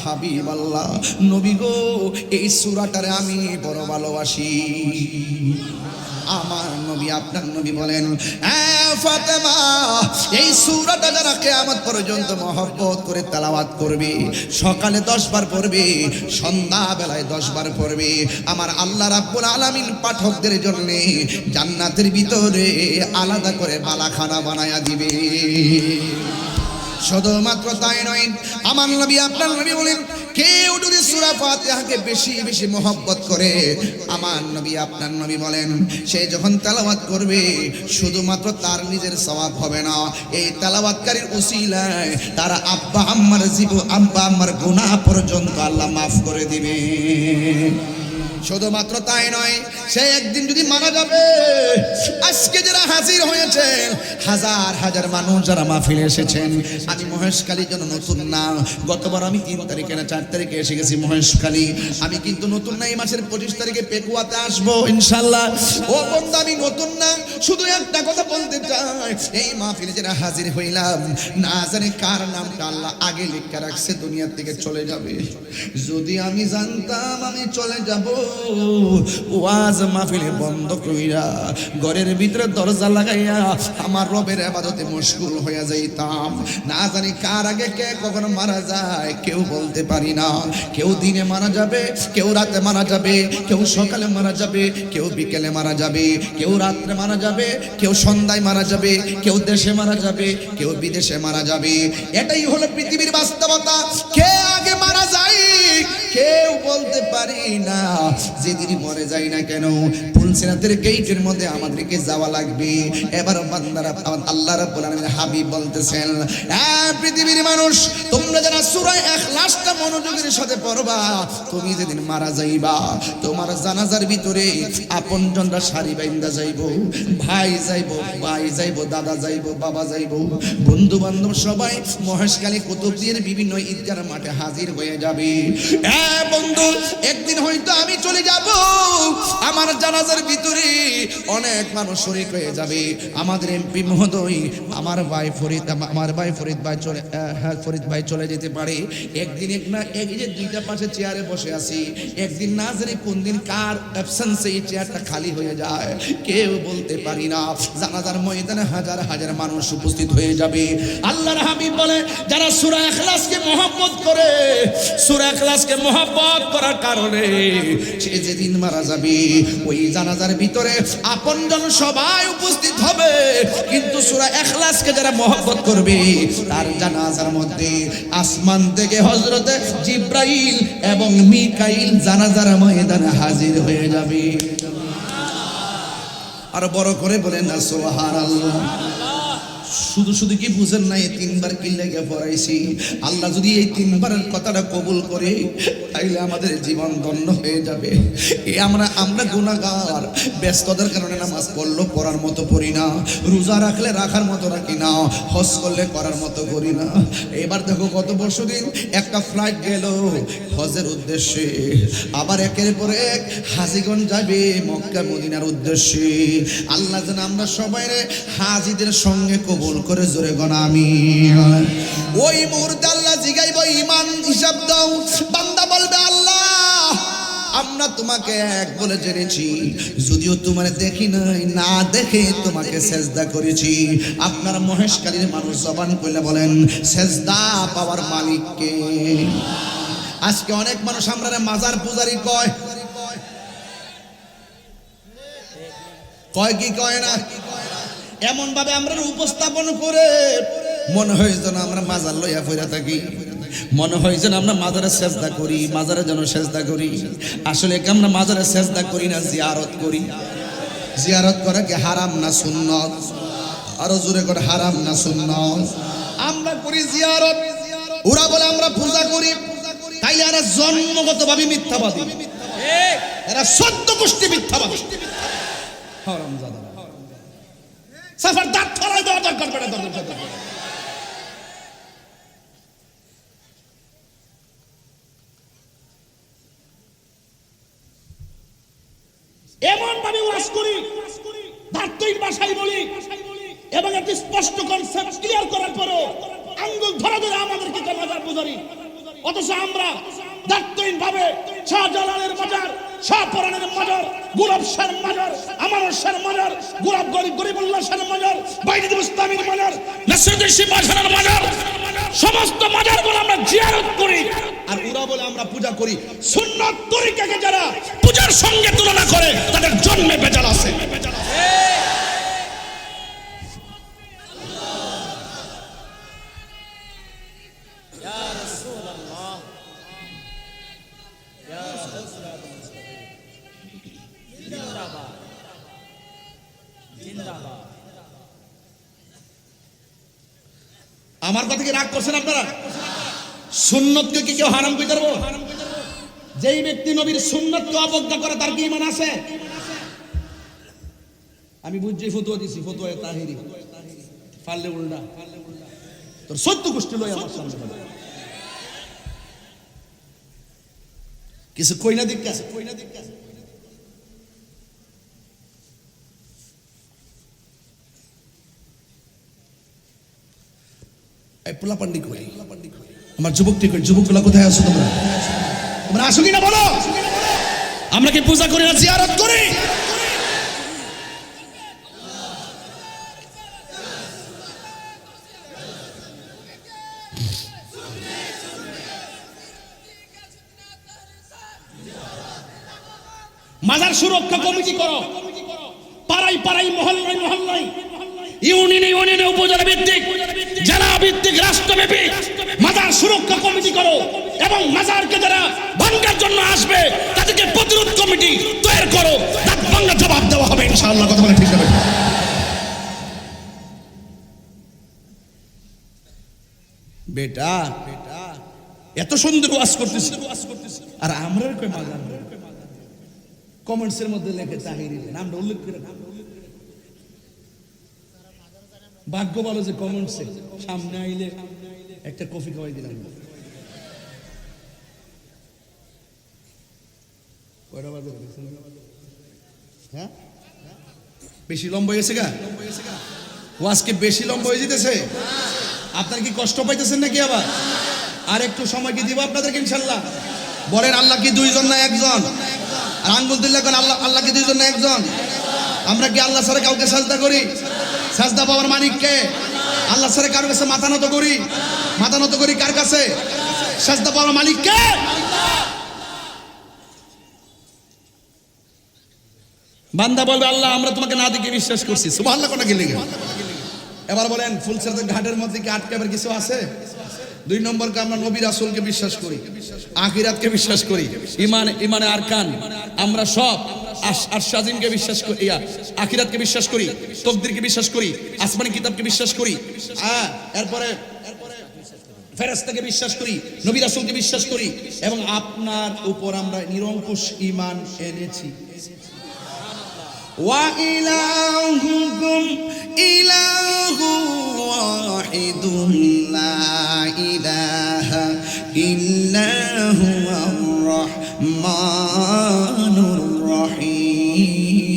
হাবিবাল্লাহ, নবী গো, এই সূরাটারে আমি বড় ভালোবাসি। আমার নবী, আপনার নবী বলেন, ফাতেমা, এই সূরাটা যারা কিয়ামত পর্যন্ত মহব্বত করে তেলাওয়াত করবে, সকালে 10 বার পড়বে, সন্ধ্যা বেলায় 10 বার পড়বে, আমার আল্লাহ রাব্বুল আলামিন পাঠকদের জন্য জান্নাতের ভিতরে আলাদা করে বালাখানা বানায়া দিবে। শুধুমাত্র তাই নয়, আমার নবী, আপনার নবী বলেন, কেউ যদি সূরা ফাতিহাকে বেশি বেশি মহব্বত করে, আমার নবী, আপনার নবী বলেন, সে যখন তেলাওয়াত করবে শুধুমাত্র তার নিজের সওয়াব হবে না, এই তেলাওয়াতকারীর উসিলায় তার আব্বা আম্মার গুনাহ পর্যন্ত আল্লাহ মাফ করে দিবে। শুধুমাত্র তাই নয়, সে একদিন যদি মারা যাবে, আজকে যারা হাজির হয়েছেন, হাজার হাজার মানুষ যারা মাহফিলে এসেছেন, আমি মহেশখালীর জন্য নতুন না, গতবার আমি 3 তারিখে না 4 তারিখে এসে গেছি মহেশখালী। আমি কিন্তু নতুন না, এই মাসের 25 তারিখে পেকুয়াতে আসবো ইনশাআল্লাহ। ও বন্ধু, আমি নতুন না, শুধু একটা কথা বলতে চাই, এই মাহফিলে যারা হাজির হইলাম, না জানি কার নামটা আল্লাহ আগে লিখে রাখছে দুনিয়া থেকে চলে যাবে। যদি আমি জানতাম আমি চলে যাব, ওয়াজ মাহফিলে বন্ধ কইরা ঘরের ভিতরে দরজা লাগাইয়া আমার রবের ইবাদতে মশগুল হয়ে যাইতাম। না জানি কার আগে কে কখন মারা যায় কেউ বলতে পারি না। কেউ দিনে মারা যাবে, কেউ রাতে মারা যাবে, কেউ সকালে মারা যাবে, কেউ বিকেলে মারা যাবে, কেউ রাত্রে মারা যাবে, কেউ সন্ধ্যায় মারা যাবে, কেউ দেশে মারা যাবে, কেউ বিদেশে মারা যাবে। এটাই হলো পৃথিবীর বাস্তবতা। কে আগে মারা যায় কেউ বলতে পারি না যেদিন মরে যাই না কেন ফুলসিরাতের গেটের মধ্যে আমাদেরকে যাওয়া লাগবে। এবার বান্দারা আল্লাহ রাব্বুল আলামিন হাবিব বলতেছেন, পৃথিবীর মানুষ তোমরা যারা সূরা ইখলাসটা মনোযোগের সাথে পড়বা, তুমি যেদিন মারা যাইবা তোমার জানাজার ভিতরে আপনজনরা সারি বাইন্দা যাইবো, ভাই যাইবো, দাদা যাইবো, বাবা যাইবো, বন্ধু বান্ধব সবাই মহেশখালী কুতুবদিয়ার বিভিন্ন ঈদগাহ মাঠে হাজির হয়ে যাবে। বন্ধু, একদিন হয়তো আমি চলে যাব, আমার জানাজার ভিতরে অনেক মানুষ শরীক হয়ে যাবে। আমাদের এমপি মহোদয়, আমার ভাই ফরিদ ভাই চলে যেতে পারে। একদিন এই যে দুইটা পাশে চেয়ারে বসে আছি, একদিন না জানি কোন দিন কার অ্যাবসেন্সে এই চেয়ারটা খালি হয়ে যায়, কেউ বলতে পারি না। জানাজার ময়দানে হাজার হাজার মানুষ উপস্থিত হয়ে যাবে। আল্লাহর হাবিব বলে, যারা সূরা ইখলাসকে মহব্বত করে, সূরা ইখলাসকে মহব্বত করার কারণে সে যেদিন মারা যাবে ওই জানাজার ভিতরে আপনজন সবাই উপস্থিত হবে, কিন্তু সূরা ইখলাসকে যারা মহব্বত করবে তার জানাজার মধ্যে আসমান থেকে হযরতে জিবরাইল এবং মিকাইল জানাজার ময়দানে হাজির হয়ে যাবে। আর বড় করে বলেন না সুবহানাল্লাহ। শুধু শুধু কি বুঝেন না, এই তিনবার কি লেগে পড়াইছি। আল্লাহ যদি এই তিনবারের কথাটা কবুল করে তাইলে আমাদের জীবন ধন্য হয়ে যাবে। আমরা গুনাহগার, ব্যস্ততার কারণে নামাজ পড়ার মতো পড়ি না, রোজা রাখলে রাখার মতো রাখি না, হজ করলে করার মতো করি না। এবার দেখো কত বছর দিন একটা ফ্লাইট গেল হজের উদ্দেশ্যে, আবার একের পর এক হাজীগণ যাবে মক্কা মদিনার উদ্দেশ্যে। আল্লাহ যেন আমরা সবাই হাজীদের সঙ্গে কবুল করে জোরে গণ আমিন। ওই মুহূর্তে আল্লাহ জিগাইব, ঈমান হিসাব দাও। বান্দা বলবে, আল্লাহ আমরা তোমাকে এক বলে জেনেছি, যদিও তোমার দেখি নাই, না দেখে তোমাকে সেজদা করেছি। আপনার মহেশখালীর মানুষ জবান কইলে বলেন, সেজদা পাওয়ার মালিক কে? আজকে অনেক মানুষ আমরা মাজার পূজারি কয় কি কয় না, এমন ভাবে আমরা উপস্থাপন করে মনে হয় যেন আমরা মাজার লইয়া ফিরে থাকি, মনে হয় যেন আমরা মাজারে সেজদা করি, মাজারে যেন সেজদা করি। আসলে আমরা মাজারে সেজদা করি না, জিয়ারত করি। জিয়ারত করা কি হারাম না সুন্নত? আরো জোরে করে, হারাম না সুন্নত? আমরা করি জিয়ারত, ওরা বলে আমরা পূজা করি। তাইলে এরা জন্মগতভাবে মিথ্যাবাদী, এরা 14 গোষ্ঠী মিথ্যাবাদী। হারামজাদা সাফার দাঁত ফলাই দেওয়া দরকার পড়ে। এমন ভাবে ওয়াজ করি, দাঁতই ভাষায় বলি, এবং একটি স্পষ্ট কনসেপ্ট ক্লিয়ার করার পরও আঙ্গুল ধরে ধরে আমাদেরকে মাজার পূজারি। অথচ আমরা দাঁতহীন ভাবে শাহজালালের মাজার, শাহপরানের মাজার, গোলাপ শাহের মাজার, আমানত শাহের মাজার, গোলাপ গরিবুল্লাহ শাহের মাজার, বাইজিদ বুস্তামির মাজার, নাসিরুদ্দিন শিববাসারের মাজার, সমস্ত মাজারগুলো আমরা জিয়ারত করি। আর ওরা বলে আমরা পূজা করি। সুন্নাত তরিকাকে যারা পূজার সঙ্গে তুলনা করে তাদের জন্মে ভেজাল আছে। আমার কথা কি রাগ করছেন আপনারা? সুন্নতকে কি কেউ হারাম কইতে পারবো? যেই ব্যক্তি নবীর সুন্নতকে অবজ্ঞা করে তার কি ঈমান আছে? আমি বুঝছি ফতোয়া দিছি, ফতোয়া তাহিরি পারলে উল্টা তোর 14 গোষ্ঠী লই আমার সামনে কিছু কই না দিক আছে, কই না দিক আছে। পোলা পান্ডি কই, আমার যুবকটি কই, যুবকগুলা কোথায় আছো তোমরা? তোমরা আসো কিনা বলো। আমরা কি পূজা করি না জিয়ারত করি? মাজার সুরক্ষা কমিটি করো, পাড়াই পাড়াই, মহল্লায় মহল্লায়, ইউনিয়নে ইউনিয়নে, উপজেলা ভিত্তিক, জেলা ভিত্তিক, রাষ্ট্রব্যাপী মাজার সুরক্ষা কমিটি করো। এবং মাজারকে যারা ভাঙার জন্য আসবে তাদেরকে প্রতিরোধ কমিটি তৈরি করো, দাঁত ভাঙা জবাব দেওয়া হবে ইনশাআল্লাহ। কথা বলে ঠিক হবে। বেটা এত সুন্দর ওয়াজ করতেছে আর আমরা কই মাজার কমেন্টসের মধ্যে লেখে তাহিরি নামটা উল্লেখ করে না। ভাগ্য ভালো যে কমেন্টসে সামনে আইলে একটা কফি খাওয়াই দিলাম। হ্যাঁ বেশি লম্বা হয়েছে গা ওয়াজকে বেশি লম্বা হয়ে যেতেছে। আপনার কি কষ্ট পাইতেছেন নাকি? আবার আর একটু সময় কি দিব আপনাদেরকে ইনশাল্লাহ? বলেন আল্লাহ কি দুইজন না একজন? আর আঙ্গুল দিল্লা করেন আল্লাহ, আল্লাহ কি দুইজন না একজন? আমরা কি আল্লাহ ছাড়া কাউকে সাজদা করি? সাজদা পাওয়ার মালিক কে? আল্লাহ ছাড়া কারোর কাছে মাথা নত করি? মাথা নত করি কার কাছে? সাজদা পাওয়ার মালিক কে? বান্দা বলবে আল্লাহ আমরা তোমাকে না দেখে বিশ্বাস করছি। সুবহানাল্লাহ কোনা গেলে এবার বলেন ফুলছড়ি ঘাটের মধ্যে কি আটকাবার কিছু আছে? দুই নম্বর আমরা নবী রাসূলকে বিশ্বাস করি, আখিরাতকে বিশ্বাস করি, ইমানে আরকান আমরা সব আরশ আজিমকে বিশ্বাস করি, আখিরাতকে বিশ্বাস করি, তাকদীরকে বিশ্বাস করি, আসমানি কিতাবকে বিশ্বাস করি, এরপরে ফেরেশতাকে বিশ্বাস করি, নবী রাসূলকে বিশ্বাস করি এবং আপনার উপর আমরা নিরঙ্কুশ ঈমান এনেছি। ওয়া ইলাহুকুম ইলাহু ওয়াহিদুন লা ইলাহা ইল্লাহু আর-রাহমানুর রহিম।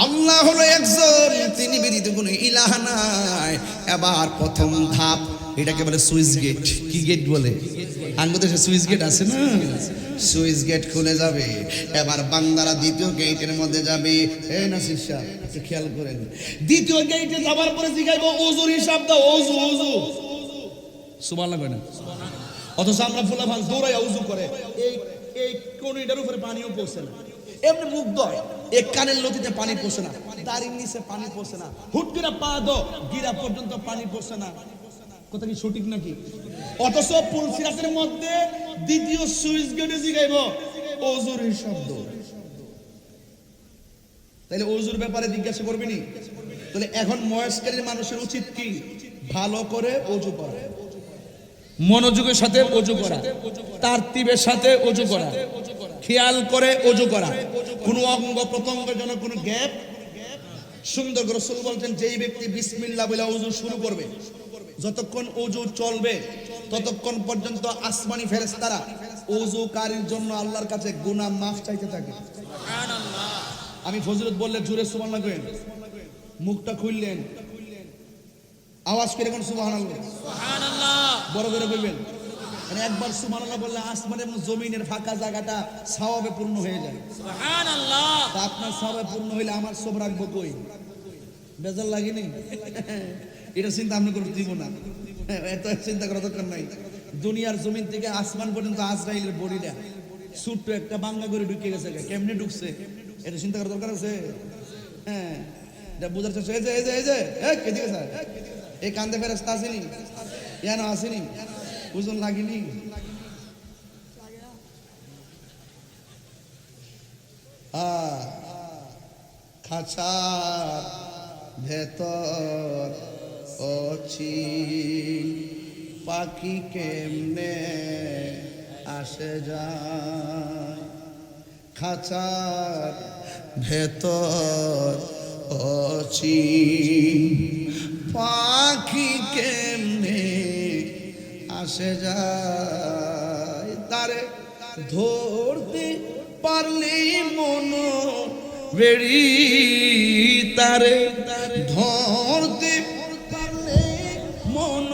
আল্লাহ হলো একজন, তিনি ব্যতীত কোনো ইলাহ নাই। এবার প্রথম ধাপ, এটাকে বলে সুইচ গেট। কি গেট বলে? বাংলাদেশে সুইচ গেট আছে না? সুইচ গেট খুলে যাবে। এবার বান্দারা দ্বিতীয় গেটের মধ্যে যাবে। এই নাসির সাহেব একটু খেয়াল করেন, দ্বিতীয় গেটে যাবার পরে জিগাইবো ওযুর হিসাব দাও। ওযু ওযু সুবহানাল্লাহ কয় না? অথচ আমরা ফুলাফান দৌড়াইয়া ওযু করে এই কোন এটার উপরে পানিও পড়ছে না, এমনি মুখ ধয়, এক কানের লতিতে পানি পড়ছে না, দাড়ির নিচে পানি পড়ছে না, হুট করে পা দো গিরা পর্যন্ত পানি পড়ছে না। কথা কি সঠিক নাকি? অথচ পুলসিরাতের মধ্যে দ্বিতীয় সুইচ গেটে জিগাইব ওযুর হিসাব দাও। তাহলে ওযুর ব্যাপারে জিজ্ঞাসা করবি নি? তাহলে এখন ময়স্কারীর মানুষের উচিত কি? ভালো করে ওযু করা, মনোযোগের সাথে ওযু করা, তারতিবের সাথে ওযু করা, খেয়াল করে ওযু করা, কোনো অঙ্গ প্রত্যঙ্গের জন্য কোনো গ্যাপ। সুন্দর করে রাসূল বলতেন যেই ব্যক্তি বিসমিল্লাহ বলে ওযু শুরু করবে, যতক্ষণ ওযু চলবে ততক্ষণ পর্যন্ত আসমানি ফেরেশতারা ওযুকারীর জন্য আল্লাহর কাছে গুনাহ মাফ চাইতে থাকে। সুবহানাল্লাহ। আমি ফজিলত বললে জোরে সুবহানাল্লাহ কইেন, মুখটা খুললেন, আওয়াজ করে কোন সুবহানাল্লাহ সুবহানাল্লাহ বড় করে কইবেন। মানে একবার সুবহানাল্লাহ বললে আসমান এবং জমিনের ফাঁকা জায়গাটা সওয়াবে পূর্ণ হয়ে যায়। সুবহানাল্লাহ। তা আপনার সওয়াবে পূর্ণ হইলে আমার সব রাখবো কই? বেজার লাগেনি? এটা চিন্তা আমি করে দিব না, এত চিন্তা করার দরকার নাই। দুনিয়ার জমিন থেকে আসমান পর্যন্ত আজরাইলের বডিটা ছোট্ট একটা বাঙ্গা করে ঢুকে গেছে, কেমনে ঢুকছে এটা চিন্তা করার দরকার আছে? হ্যাঁ, এটা বোঝার চেষ্টা। এই যে এই যে এই যে কে দিকে স্যার এই কান্দে ফেরেশতা আসেনি? কেন আসেনি? ওজন লাগেনি? খাঁচার ভেতর অচি পাখি কেমনে আসে যায়, খাঁচার ভেতর অচি পাখি কেমনে আসে যায়, তারে ধরতে পারলে মন বেড়ি, তারে ধরতে পারলে মন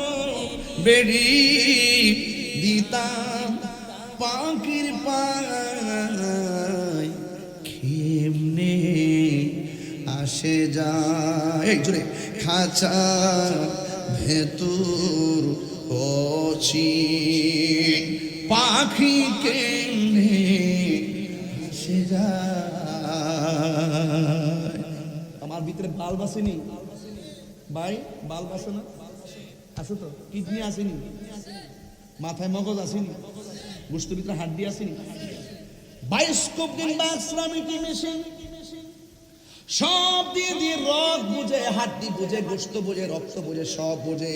বেড়ি দিতাম পাখির পায় কেমনে আসে যায়। জোরে খাঁচা ভেতর অচি পাখি কেমনে আসে যায়। আমার ভিতরে বাল্ব আসেনি ভাই? বাল্ব আসে না? আছে তো? কিডনি আসেনি, মাথায় মগজ আসেনি, গোশতের ভিতরে হাড্ডি আসেনি। বায়োস্কোপ দিন বা ইসলামিক মেশিন সব দিয়ে দিয়ে রক বুঝে, হাড্ডি বুঝে, গোশত বুঝে, রক্ত বুঝে, সব বুঝে।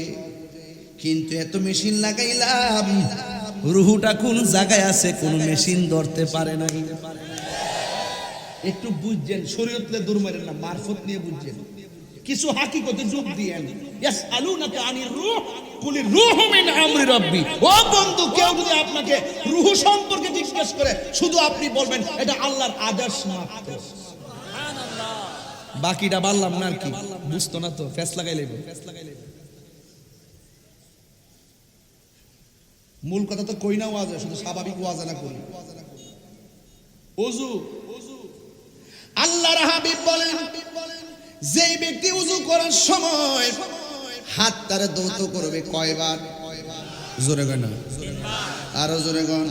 কিন্তু এত মেশিন লাগাইলাম, রুহুটা কোন জায়গায় আছে কোন মেশিন ধরতে পারে না। একটু বুঝছেন, শরীয়তলে দূর মারেন না, মারফত নিয়ে বুঝছেন, কিছু হাকিকতে যোগ দিয়েন। ইয়াসআলুনাকা আনির রূহ কুলির রূহু মিন আমরি রাব্বি। ও বন্ধু, কেউ যদি আপনাকে রূহ সম্পর্কে জিজ্ঞেস করে, শুধু আপনি বলবেন এটা আল্লাহর আদেশ মাত্র। সুবহানাল্লাহ। বাকিটা বললাম না আর কি, বুঝতো না তো, ফেস লাগাই লইব। মূল কথা তো কই না ওয়াজে, শুধু স্বাভাবিক ওয়াজে না করি। ওযু, আল্লাহর হাবিব বলেন, যেই ব্যক্তি ওযু করার সময় হাতটারে দৌত করবে কয়বার? জোরে গণ, আরো জোরে গণ।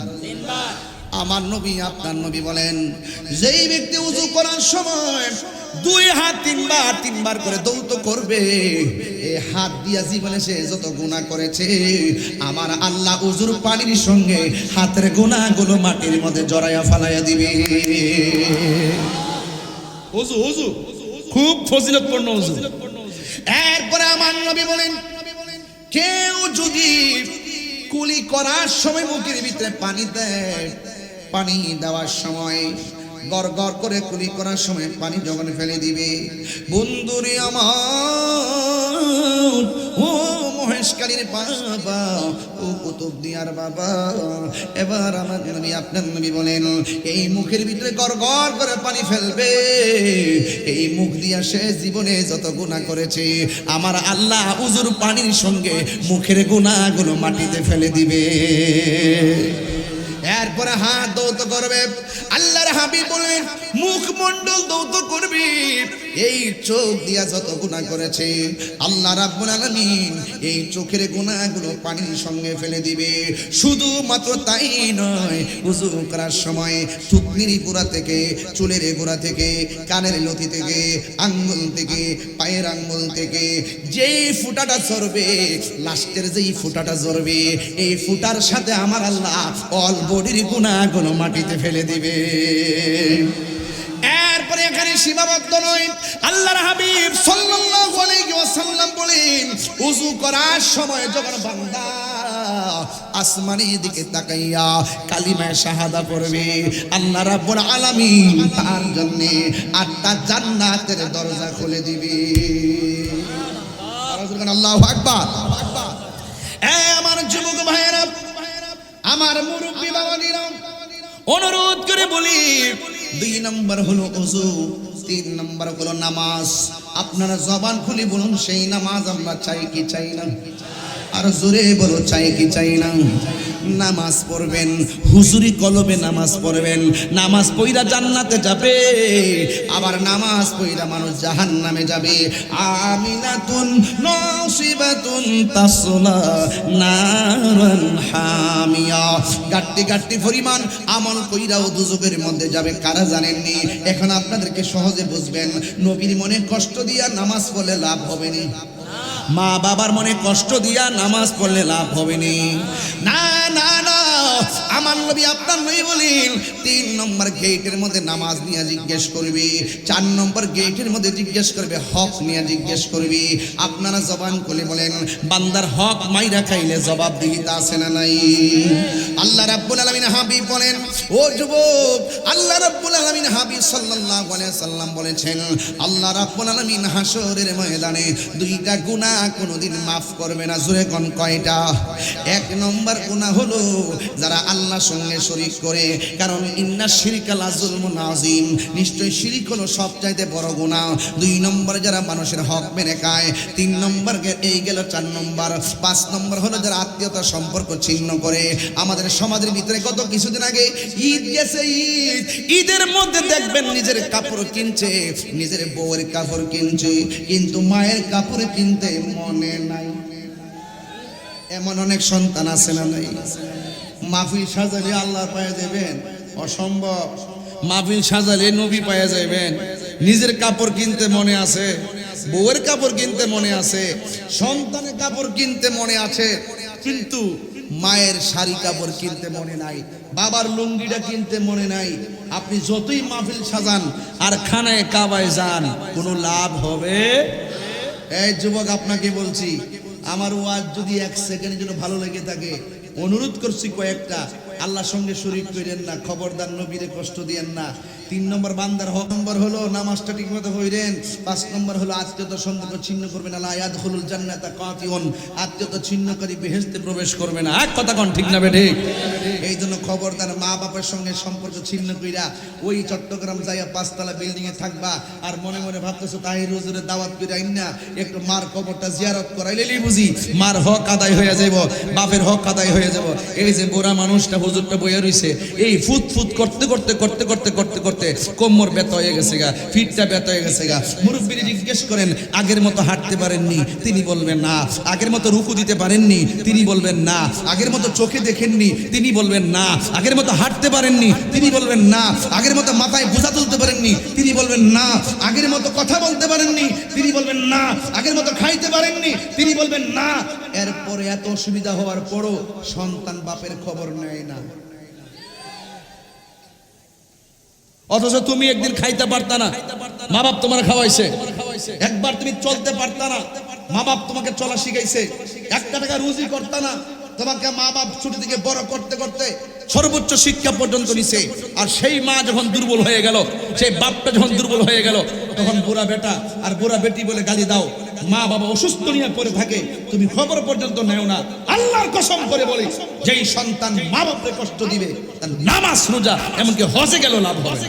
আমার নবী, আপনার নবী বলেন, যেই ব্যক্তি ওযু করার সময় দুই হাত তিনবার করে দৌত করবে, এই হাত দিয়া জীবনে সে যত গুনাহ করেছে, আমার আল্লাহ ওযুর পানির সঙ্গে হাতের গুনাহগুলো মাটির মধ্যে জড়াইয়া ফালাইয়া দিবে। ওযু, ওযু খুব ফজিলতপূর্ণ ওযু। এরপরে আমার নবী বলেন, কেউ যদি কুলি করার সময় মুখের ভিতরে পানি দেয়, পানি দেওয়ার সময় গড় গড় করে কুলি করার সময় পানি যখন ফেলে দিবে, বন্ধুরে আমার, ও মহেশকারীর বাবা, ও কুতুবদিয়ার বাবা, এবার আমার নবী, আপনার নবী বলেন, এই মুখের ভিতরে গড় গড় করে পানি ফেলবে, এই মুখ দিয়া সে জীবনে যত গুনাহ করেছে, আমার আল্লাহ ওযুর পানির সঙ্গে মুখের গুনাহগুলো মাটিতে ফেলে দিবে। এরপরে হাত দৌত করবে। আল্লাহর হাবিব বলেন, মুখমণ্ডল দৌত করবে, এই চোখ দিয়া যত গুনাহ করেছে, আল্লাহ রাব্বুল আলামিন এই চোখের গুনাহগুলো পানির সঙ্গে ফেলে দিবে। শুধুমাত্র তাই নয়, ওযু করার সময় থুতনির গোড়া থেকে, চুলের গোড়া থেকে, কানের লতি থেকে, আঙ্গুল থেকে, পায়ের আঙ্গুল থেকে যেই ফুটাটা ঝরবে, লাস্টের যেই ফুটাটা ঝরবে, এই ফুটার সাথে আমার আল্লাহ অল বডির গুনাহগুলো মাটিতে ফেলে দিবে। এরপরে এখানে সীমাবদ্ধ নয়, আল্লাহর হাবিব সাল্লাল্লাহু আলাইহি ওয়াসাল্লাম বলেন, ওযু করার সময় যখন বান্দা আসমানের দিকে তাকাইয়া কালিমা শাহাদা পড়বে, আল্লাহ রাব্বুল আলামিন তার জন্য 8টা জান্নাতের দরজা খুলে দিবে। সুবহানাল্লাহ, আল্লাহু আকবার। আমার যুবক ভাইয়েরা, আমার মুরব্বি বাবাজিরা, অনুরোধ করে বলি, 2 নম্বর হলো ওযু, 3 নম্বর হলো নামাজ। আপনারা জবান খুলে বলুন, সেই নামাজ আমরা চাই কি চাই না? আর জোরে বলো, চাই কি চাই না? নামাজ পড়বেন, হুজুরি কলবে নামাজ পড়বেন, নামাজ পড়া জান্নাতে যাবে, আবার নামাজ পড়া মানুষ জাহান্নামে যাবে। আমিনাতুন নাসিবাতুন তাসলা নারান হামিয়া, গাট্টি গাট্টি পরিমাণ আমল কইরাও দুজকের মধ্যে যাবে। কারা জানেননি? এখন আপনাদেরকে সহজে বুঝবেন। নবীর মনে কষ্ট দিয়া নামাজ পড়লে লাভ হবে না, মা বাবার মনে কষ্ট দিয়া নামাজ পড়লে লাভ হবে না, না না। আমার নবী, আপনার নবী বলেন, 3 নম্বর গেটের মধ্যে নামাজ নিয়ে জিজ্ঞেস করবি, 4 নম্বর গেটের মধ্যে জিজ্ঞেস করবে, হক নিয়ে জিজ্ঞেস করবি। আপনারা জবান খুলে বলেন, বান্দার হক মাইরা খাইলে জবাব দিতে আছে না নাই? আল্লাহ রাব্বুল আলামিন হাবিব বলেন, ও যুবক, আল্লাহ রাব্বুল আলামিন হাবিব সাল্লাল্লাহু আলাইহি সাল্লাম বলেছেন, আল্লাহ রাব্বুল আলামিন হাসরের ময়দানে 2টা গুনাহ কোনোদিন মাফ করবে না। জোরে কোন কয়টা? 1 নম্বর গুনাহ হলো যারা আল্লাহর সঙ্গে শরীক করে, কারণ ইন্না শিরকা লা যুলমুন আযীম, নিশ্চয় শিরক হলো সবচাইতে বড় গুনাহ। 2 নম্বর যারা মানুষের হক মেরে খায়। 3 নম্বর এই গেল 4 নম্বর। 5 নম্বর হলো যারা আত্মীয়তা সম্পর্ক ছিন্ন করে। আমাদের সমাজের ভিতরে গত কিছুদিন আগে ঈদ গেছে, ঈদের মধ্যে দেখবেন নিজের কাপড় কিনছে, নিজের বউয়ের কাপড় কিনছে, কিন্তু মায়ের কাপড় কিনতে মনে নাই। এমন অনেক সন্তান আছে না নাই? মাহফিল সাজালে আল্লাহ পায়ে যাবেন, অসম্ভব। মাহফিল সাজালে নবী পায়ে যাবেন, নিজের কাপড় কিনতে মনে আছে, বউয়ের কাপড় কিনতে মনে আছে, সন্তানের কাপড় কিনতে মনে আছে, কিন্তু মায়ের শাড়ি কাপড় কিনতে মনে নাই, বাবার লুঙ্গিটা কিনতে মনে নাই। আপনি যতই মাহফিল সাজান আর খানায় কাবায় যান, কোনো লাভ হবে? এই যুবক, আপনাকে বলছি, আমার ওয়াজ যদি এক সেকেন্ডের জন্য ভালো লেগে থাকে, অনুরোধ করছি কয়েকটা, আল্লাহর সঙ্গে শরীক করেন না, খবরদার নবীরে কষ্ট দিয়েন না। 3 নম্বর বান্দার হক নম্বর হলো নামাজটা ঠিক মতো হইরেন। 5 নম্বর হলো আত্মীয়তা সম্পর্ক ছিন্ন করবেন, আল্লাহ ইয়াদখুলুল জান্নাতা কাতিউন, আত্মীয়তা ছিন্নকারী বেহেশতে প্রবেশ করবে না। এক কথা কোন ঠিক না বেঠে? এই জন্য খবরদার মা বাবার সঙ্গে সম্পর্ক ছিন্ন কইরা ওই চট্টগ্রাম যাইয়া 5 তলা বিল্ডিং এ থাকবা আর মনে মনে ভাবতেছো তাহির হুজুরের দাওয়াত কইরা আইনা একটু মার কবরটা জিয়ারত করাইলেই বুঝি মার হক আদায় হয়ে যাইব, বাপের হক আদায় হয়ে যাব। এই যে বুড়া মানুষটা হুজুরটা বইয়া রইছে, এই ফুত ফুত করতে করতে করতে করতে করতে করতে কোমর ব্যথা হয়ে গেছে গা, ফিটটা ব্যথা হয়ে গেছে গা। মুরব্বিরে জিজ্ঞেস করেন আগের মতো হাঁটতে পারেননি, তিনি বলবেন না। আগের মতো রুকু দিতে পারেননি, তিনি বলবেন না। আগের মতো চোখে দেখেননি, তিনি বলবেন না। আগের মতো হাঁটতে পারেননি, তিনি বলবেন না। আগের মতো মাথায় বোঝা তুলতে পারেননি, তিনি বলবেন না। আগের মতো কথা বলতে পারেননি, তিনি বলবেন না। আগের মতো খাইতে পারেননি, তিনি বলবেন না। এরপরে এত অসুবিধা হওয়ার পরও সন্তান বাপের খবর নেয় না। অথচ তুমি একদিন খাইতে পারতা না, মা বাপ তোমার খাওয়াইছে। একবার তুমি চলতে পারতা না, মা বাপ তোমাকে চলা শিখাইছে। 1 টাকা রুজি করতা না, তোমাকে মা বাপ ছোট থেকে বড় করতে করতে সর্বোচ্চ শিক্ষা পর্যন্ত নিছে। আর সেই মা যখন দুর্বল হয়ে গেল, সেই বাপটা যখন দুর্বল হয়ে গেল, তখন বুড়া বেটা আর বুড়া বেটি বলে গালি দাও। মা বাবা অসুস্থ নিয়ে পড়ে থাকে, তুমি খবর পর্যন্ত নেও না। আল্লাহর কসম করে বলি, যেই সন্তান মা বাপকে কষ্ট দিবে তার নামাজ রোজা এমনকি হজে গেল লাভ হবে।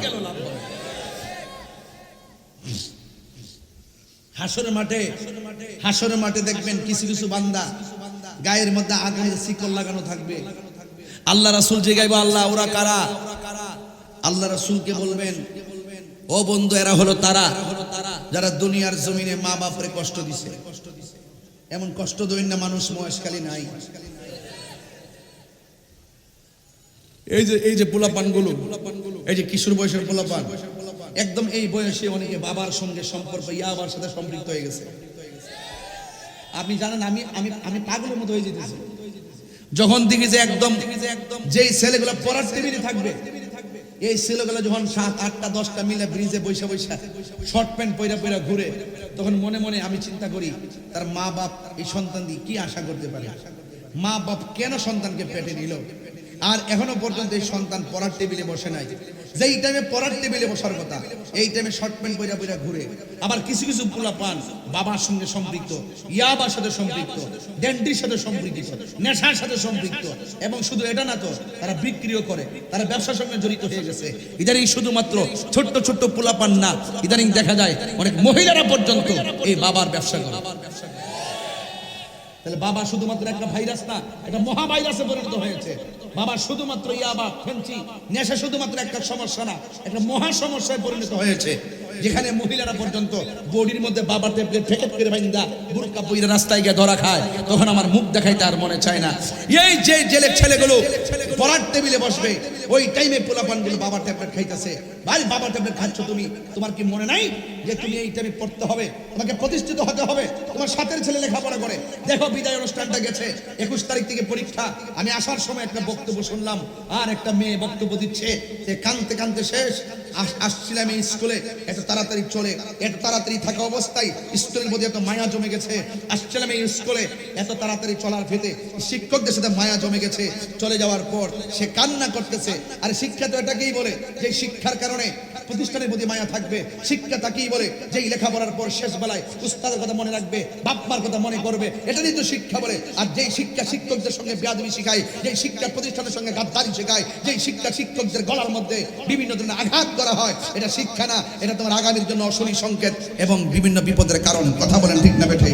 হাসরের মাঠে দেখবেন কিছু কিছু বান্দা গায়ের মধ্যে আগুনের শিকল লাগানো থাকবে। আল্লাহ রাসূল জিগাইবো, আল্লাহ ওরা কারা? আল্লাহ রাসূলকে বলবেন, ও বন্ধু, এরা হলো তারা যারা দুনিয়ার জমিনে মা বাপরে কষ্ট দিছে। এমন কষ্ট দইন না মানুষ মহেশখালী নাই। এই যে পোলাপানগুলো, এই যে কিশোর বয়সের পোলাপান, একদম এই বয়সে অনেকে বাবার সঙ্গে সম্পর্ক ইয়াবার সাথে সম্পৃক্ত হয়ে গেছে। আপনি জানেন, আমি পাগলের মতো হয়ে যেতেছি যখন দেখি যে একদম যেই ছেলেগুলো পড়ার টেবিলে থাকবে, এই ছেলেগুলো যখন 7, 8টা 10টা মিলে ব্রিজে বৈশা বৈশা শর্ট প্যান্ট পয়রা পয়রা ঘুরে, তখন মনে মনে আমি চিন্তা করি তার মা বাপ এই সন্তান দিয়ে কি আশা করতে পারে? মা বাপ কেন সন্তানকে পেটে নিল? আর এখনো পর্যন্ত এই সন্তান পড়ার টেবিলে বসে নাই। যেই টাইমে পড়ার টেবিলে বসার কথা, এই টাইমে শর্ট প্যান্ট পয়রা পয়রা ঘুরে। আবার কিছু কিছু পোলাপান বাবার সঙ্গে সম্পৃক্ত, ইয়াবার সাথে সম্পৃক্ত, ড্যান্ডির সাথে সম্পৃক্ত, নেশার সাথে সম্পৃক্ত। এবং শুধু এটা না তো, তারা বিক্রিও করে, তারা ব্যবসার সঙ্গে জড়িত হয়ে গেছে। ইদানিং শুধুমাত্র ছোট্ট ছোট্ট পোলাপান না, ইদানিং দেখা যায় অনেক মহিলারা পর্যন্ত এই বাবার ব্যবসা করে। তাহলে বাবা শুধুমাত্র একটা ভাইরাস না, এটা মহাভাইরাসে পরিণত হয়েছে। বাবা শুধুমাত্র ইয়াবা, ফেন্সি, নেশা শুধুমাত্র একটা সমস্যা না, একটা মহা সমস্যায় পরিণত হয়েছে। যেখানে মহিলারা পর্যন্ত বডির মধ্যে বাবার ট্যাবলেট ফেকেট করে বাইন্দা বুরকা পইরা রাস্তায় গিয়ে ধরা খায়, তখন আমার মুখ দেখাইতে আর মনে চায় না। এই যে জেলের ছেলেগুলো পড়ার টেবিলে বসবে, ওই টাইমে পোলাপানগুলো বাবার ট্যাবলেট খাইতেছে। ভাই, বাবার ট্যাবলেট খাচ্ছ তুমি, তোমার কি মনে নাই যে তুমি এই টাইমে পড়তে হবে, তোমাকে প্রতিষ্ঠিত হতে হবে? তোমার সাথের ছেলে লেখাপড়া করে। দেখো বিদায় অনুষ্ঠানটা গেছে, 21 তারিখ থেকে পরীক্ষা। আমি আসার সময় একটা বক্তব্য শুনলাম, আর একটা মেয়ে বক্তব্য দিচ্ছে, সে কাঁদতে কাঁদতে শেষ। আসছিলাম এই স্কুলে, এত তাড়াতাড়ি চলে, এত তাড়াতাড়ি থাকা অবস্থায় স্কুলের মধ্যে এত মায়া জমে গেছে। আসছিলাম এই স্কুলে, এত তাড়াতাড়ি চলার ফেতে শিক্ষকদের সাথে মায়া জমে গেছে। চলে যাওয়ার পর সে কান্না করতেছে। আর শিক্ষা তো এটাকেই বলে যে শিক্ষার কারণে প্রতিষ্ঠানের প্রতি মায়া থাকবে। শিক্ষা তাকেই বলে যে লেখাপড়ার পর শেষ বেলায় উস্তাদের কথা মনে রাখবে, বাপ-মার কথা মনে করবে, এটাই তো শিক্ষা বলে। আর যেই শিক্ষা শিক্ষকদের সঙ্গে বেয়াদবি শেখায়, যেই শিক্ষা প্রতিষ্ঠানের সঙ্গে গাদ্দারি শেখায়, যেই শিক্ষা শিক্ষকদের গলার মধ্যে বিভিন্ন ধরনের আঘাত করা হয়, এটা শিক্ষা না, এটা তোমার আগামীর জন্য অশনি সংকেত এবং বিভিন্ন বিপদের কারণ। কথা বলেন ঠিক না বেঠে?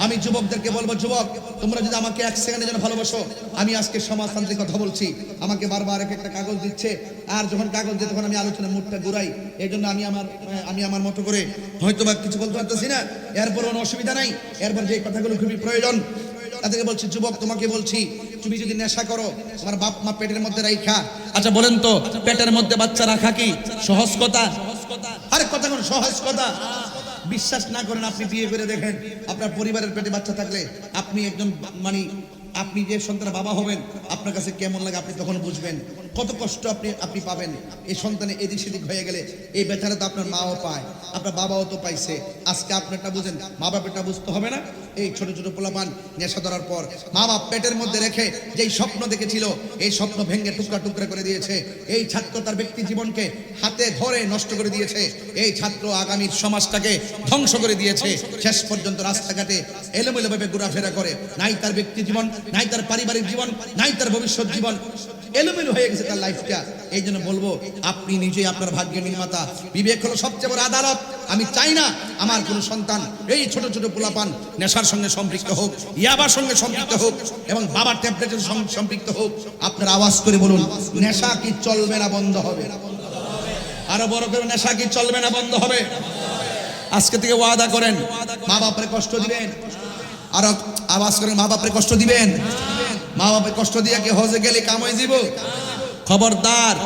আমি যুবকদেরকে বলবো, যুবক, তোমরা যদি আমাকে 1 সেকেন্ডের জন্য ভালোবাসো, আমি আজকে সমাজতান্ত্রিক কথা বলছি। আমাকে বারবার একটা কাগজ দিচ্ছে, আর যখন কাগজ দিয়ে তখন আমি আলোচনার মুডটা ঘুরাই। এই জন্য আমি আমার মতো করে হয়তো বা কিছু বলতে পারতেছি না, এরপর কোনো অসুবিধা নাই। এরপর যে কথাগুলো খুবই প্রয়োজন তাদেরকে বলছি, যুবক, তোমাকে বলছি, তুমি যদি নেশা করো, তোমার বাপ মা পেটের মধ্যে রাখা। আচ্ছা বলেন তো, পেটের মধ্যে বাচ্চা রাখা কি সহজ কথা? আরে কথা কোন সহজ কথা? বিশ্বাস না করেন আপনি বিয়ে করে দেখেন, আপনার পরিবারের পেটে বাচ্চা থাকলে আপনি একজন মানে আপনি যে সন্তানের বাবা হবেন আপনার কাছে কেমন লাগে আপনি তখন বুঝবেন, কত কষ্ট আপনি পাবেন। এই সন্তানে এদিক সেদিক হয়ে গেলে এই বেচারা তো আপনার মাও পায়, আপনার বাবাও তো পাইছে। আজকে আপনারটা বুঝেন, মা বাপেরটা বুঝতে হবে না? এই ছোট ছোট পোলাপান নেশা ধরার পর মা বাপ পেটের মধ্যে রেখে যেই স্বপ্ন দেখেছিল এই স্বপ্ন ভেঙে টুকরা টুকরা করে দিয়েছে। এই ছাত্র তার ব্যক্তি জীবনকে হাতে ধরে নষ্ট করে দিয়েছে। এই ছাত্র আগামীর সমাজটাকে ধ্বংস করে দিয়েছে। শেষ পর্যন্ত রাস্তাঘাটে এলোমেলোভাবে ঘোরাফেরা করে, নাই তার ব্যক্তি জীবন, নাই তার পারিবারিক জীবন, নাই তার ভবিষ্যৎ জীবন, এলোমেলো হয়ে গেছে তার লাইফটা। এই জন্য বলবো আপনি নিজেই আপনার ভাগ্যের নির্মাতা। বিবেক হলো সবচেয়ে বড় আদালত। আমি চাই না আমার কোনো সন্তান এই ছোট ছোট পোলাপান নেশার সঙ্গে সম্পৃক্ত হোক, ইয়াবার সঙ্গে সম্পৃক্ত হোক এবং বাবার ট্যাবলেটের সঙ্গে সম্পৃক্ত হোক। আপনার আওয়াজ করে বলুন, নেশা কি চলবে না বন্ধ হবে? আরো বড় করে, নেশা কি চলবে না বন্ধ হবে? আজকে থেকে ওয়াদা করেন, মা বাপের কষ্ট দিবেন। আরো আওয়াজ করেন, মা বাপের কষ্ট দিবেন। মা বাপের কষ্ট দিয়ে কি হজে গেলে কাম হয়ে যাব? খবরদার,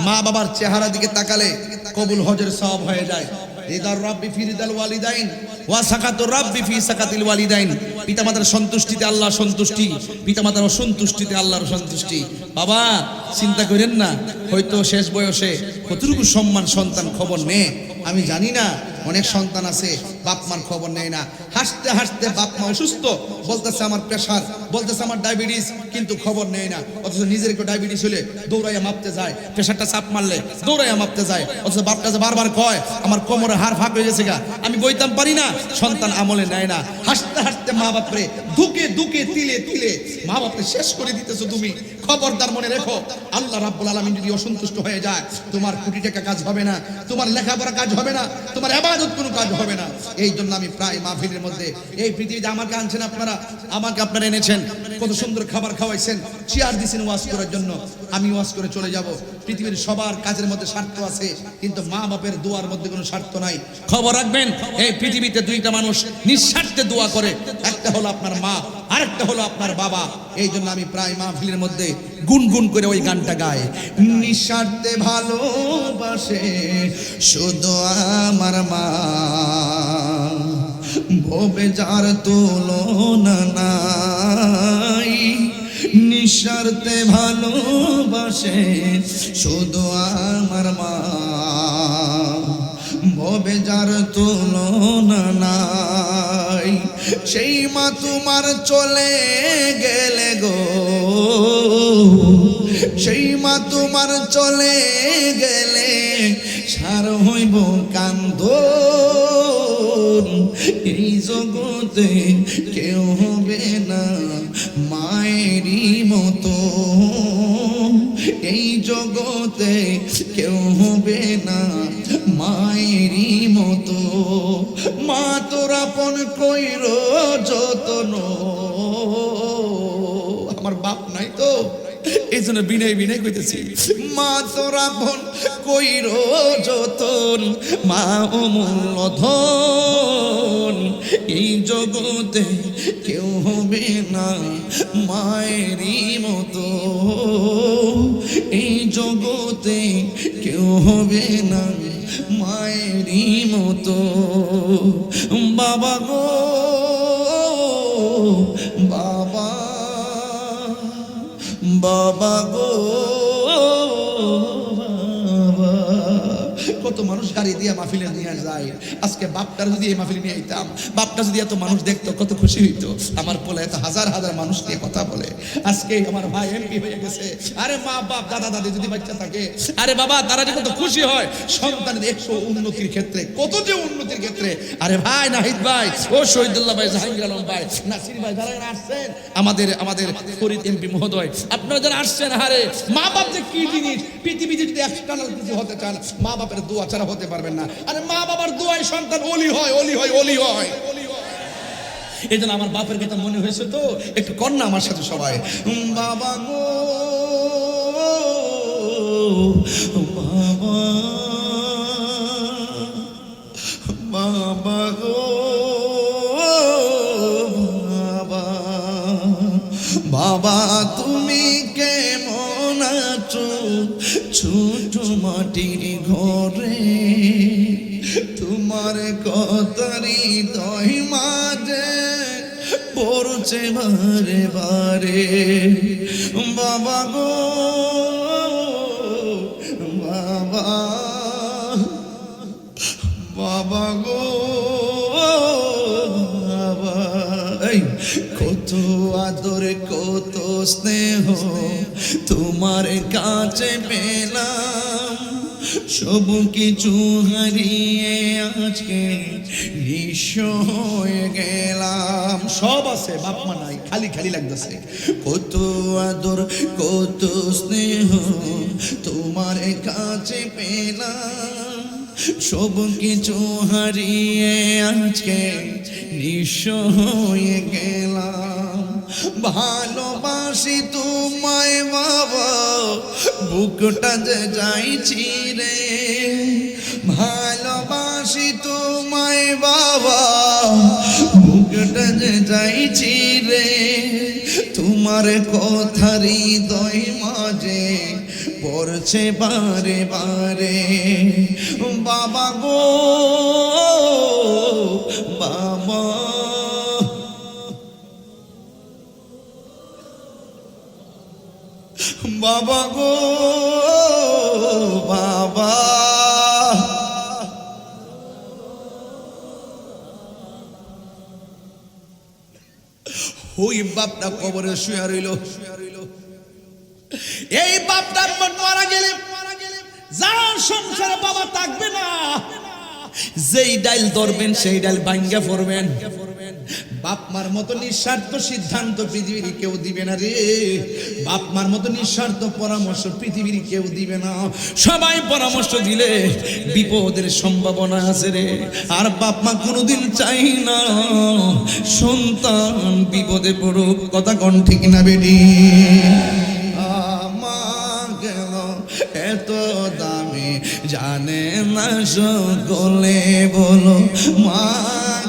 মা বাবার চেহারা দিকে তাকালে কবুল হজের সওয়াব হয়ে যায়। রিদার রাব্বি ফি রিদাল ওয়ালিদাইন ওয়া সাকাতুর রাব্বি ফি সাকাতিল ওয়ালিদাইন। পিতামাতার সন্তুষ্টিতে আল্লাহর সন্তুষ্টি, পিতামাতার অসন্তুষ্টিতে আল্লাহর সন্তুষ্টি। বাবা চিন্তা করেন না, হয়তো শেষ বয়সে কতটুকু সম্মান সন্তান খবর নেয় আমি জানি না। অনেক সন্তান আছে বাপ মার খবর নেয় না। হাসতে হাসতে বাপ মা অসুস্থ, বলতেছে আমার প্রেশার, বলতেছে আমার ডায়াবেটিস, কিন্তু খবর নেয় না। অথচ নিজের একটু ডায়াবেটিস হলে দৌড়াইয়া মাপতে যায়, প্রেশারটা চাপ মারলে দৌড়াইয়া মাপতে যায়। অথচ বাপটা যে বারবার কয় আমার কোমরে হাড় ফাঁক হয়ে গেছে গা, আমি বইতাম পারি না, সন্তান আমলে নেয় না। হাসতে হাসতে মা বাপরে দুকে দুকে তিলে তিলে মা বাপরে শেষ করে দিতেছো তুমি। খবরদার মনে রেখো, আল্লাহ রাব্বুল আলামিন যদি অসন্তুষ্ট হয়ে যায় তোমার কোটি টাকা কাজ হবে না, তোমার লেখাপড়া কাজ হবে না, তোমার ইবাদত কোনো কাজ হবে না। এই জন্য আমি প্রায় মাহফিলের মধ্যে, এই পৃথিবীতে আমাকে আনছেন আপনারা, আমাকে আপনারা এনেছেন, কত সুন্দর খাবার খাওয়াইছেন, চেয়ার দিয়েছেন ওয়াজ করার জন্য। আমি ওয়াজ করে চলে যাব। পৃথিবীর সবার কাজের মধ্যে স্বার্থ আছে, কিন্তু মা বাপের দোয়ার মধ্যে কোনো স্বার্থ নাই। খবর রাখবেন, এই পৃথিবীতে দুইটা মানুষ নিঃস্বার্থে দোয়া করে, একটা হলো আপনার মা, আরেকটা হলো আপনার বাবা। এই জন্য আমি প্রায় মাহফিলের মধ্যে গুনগুন করে ওই গানটা গায়, নিঃস্বার্থে ভালোবাসে শুধু আমার মা, ভবে যার তুলনা নাই। নিঃস্বার্থে ভালোবাসে শুধু আমার মা, ভবে যার তুলনা নাই। সেই মা তোমার চলে গেলে গো, সেই মা তোমার চলে গেলে সার হইব কান্দন। এই জগতে কেউ হবে না মায়েরই মতো, এই জগতে কেউ হবে না মায়েরই মতো। মা তোর আপন কইর যতন, আমার বাপ নাই তো এই জন্য বিনয় বিনয় কইতেছি, মা তোর আপন কইর যতন, মা অমূল্য ধন। এই জগতে কেউ হবে না মায়েরই মতো, এই জগতে কেউ হবে না মায়েরই মতো। বাবা গো বাবা, বাবা গো বাবা। কত মানুষ গাড়ি দিয়ে মাহফিলে নিয়ে যায়। আজকে বাপটার যদি এই মাহফিলে নিয়ে আইতাম, বাপটা যদি এত মানুষ দেখতো কত খুশি হইতো। আমার পোলা এত হাজার হাজার মানুষ নিয়ে কথা বলে। আজকে আমার ভাই এমপি হয়ে গেছে, আরে মা বাপ দাদা দাদি যদি বাচ্চা থাকে, আরে বাবা তারা যে কত খুশি হয় সন্তানের 100 উন্নতির ক্ষেত্রে, কত যে উন্নতির ক্ষেত্রে। আরে ভাই নাহিদ ভাই, ও শহীদুল্লাহ ভাই, জাহাঙ্গীর আলম ভাই, নাসির ভাই, যারা আসছেন, আমাদের ফরিদ এমপি মহোদয়, আপনারা যারা আসছেন, আরে মা বাপ যে কি জিনিস। পৃথিবীতে যদি এক্সটার্নাল কিছু হতে চান, মা বাপের দোয়া ছাড়া হতে পারবেন না। আরে মা বাবার দোয়ায় সন্তান ওলি হয়, ওলি হয়, ওলি হয়। এই জন্য আমার বাপের কথা মনে হয়েছে তো একটু কন্যা আমার সাথে সবাই, বাবা গো বাবা, বাবা গো বাবা, বাবা তুমি কেমন আছো ছোট মাটির ঘরে, তোমার তোমার কথারি হৃদয় মাঝে পড়ছে বারে বারে বাবা গো বাবা বাবা গো বাবা কত আদর কত স্নেহ তোমার কাছে পেলাম সব কিছু হারিয়ে আজকে নিঃস্ব হয়ে গেলাম সব আছে বাপ মা নাই খালি খালি লাগতেছে কত আদর কত স্নেহ তোমার কাছে পেলাম সব কিছু হারিয়ে আজকে নিঃস্ব হয়ে গেলাম ভালোবাসি তোমায় বাবা বুকটা যে যাইছি রে ভালোবাসি তোমায় বাবা বুকটা যে যাইছি রে তোমার কথার হৃদয় মাঝে পড়ছে বারে বারে বাবা গো বাবা বাবা গো বাবা ওই বাপটা কবরে শুয়ে রইল এই বাপটার মন মারা গেলে যার সংসারে বাবা থাকবে না যেই ডাইল ধরবেন সেই ডাইল ভাঙ্গা পড়বেন বাপ মার মতো নিঃস্বার্থ সিদ্ধান্ত পৃথিবীর কেউ দিবে না রে বাপ মার মতো নিঃস্বার্থ পরামর্শ পৃথিবীর কেউ দিবে না সবাই পরামর্শ দিলে বিপদের সম্ভাবনা আছে রে আর বাপ মা কোনোদিন চাই না সন্তান বিপদে পড়ুক কথা কোন ঠিক না বেডি এত দামি জানে না সকলে বলো মা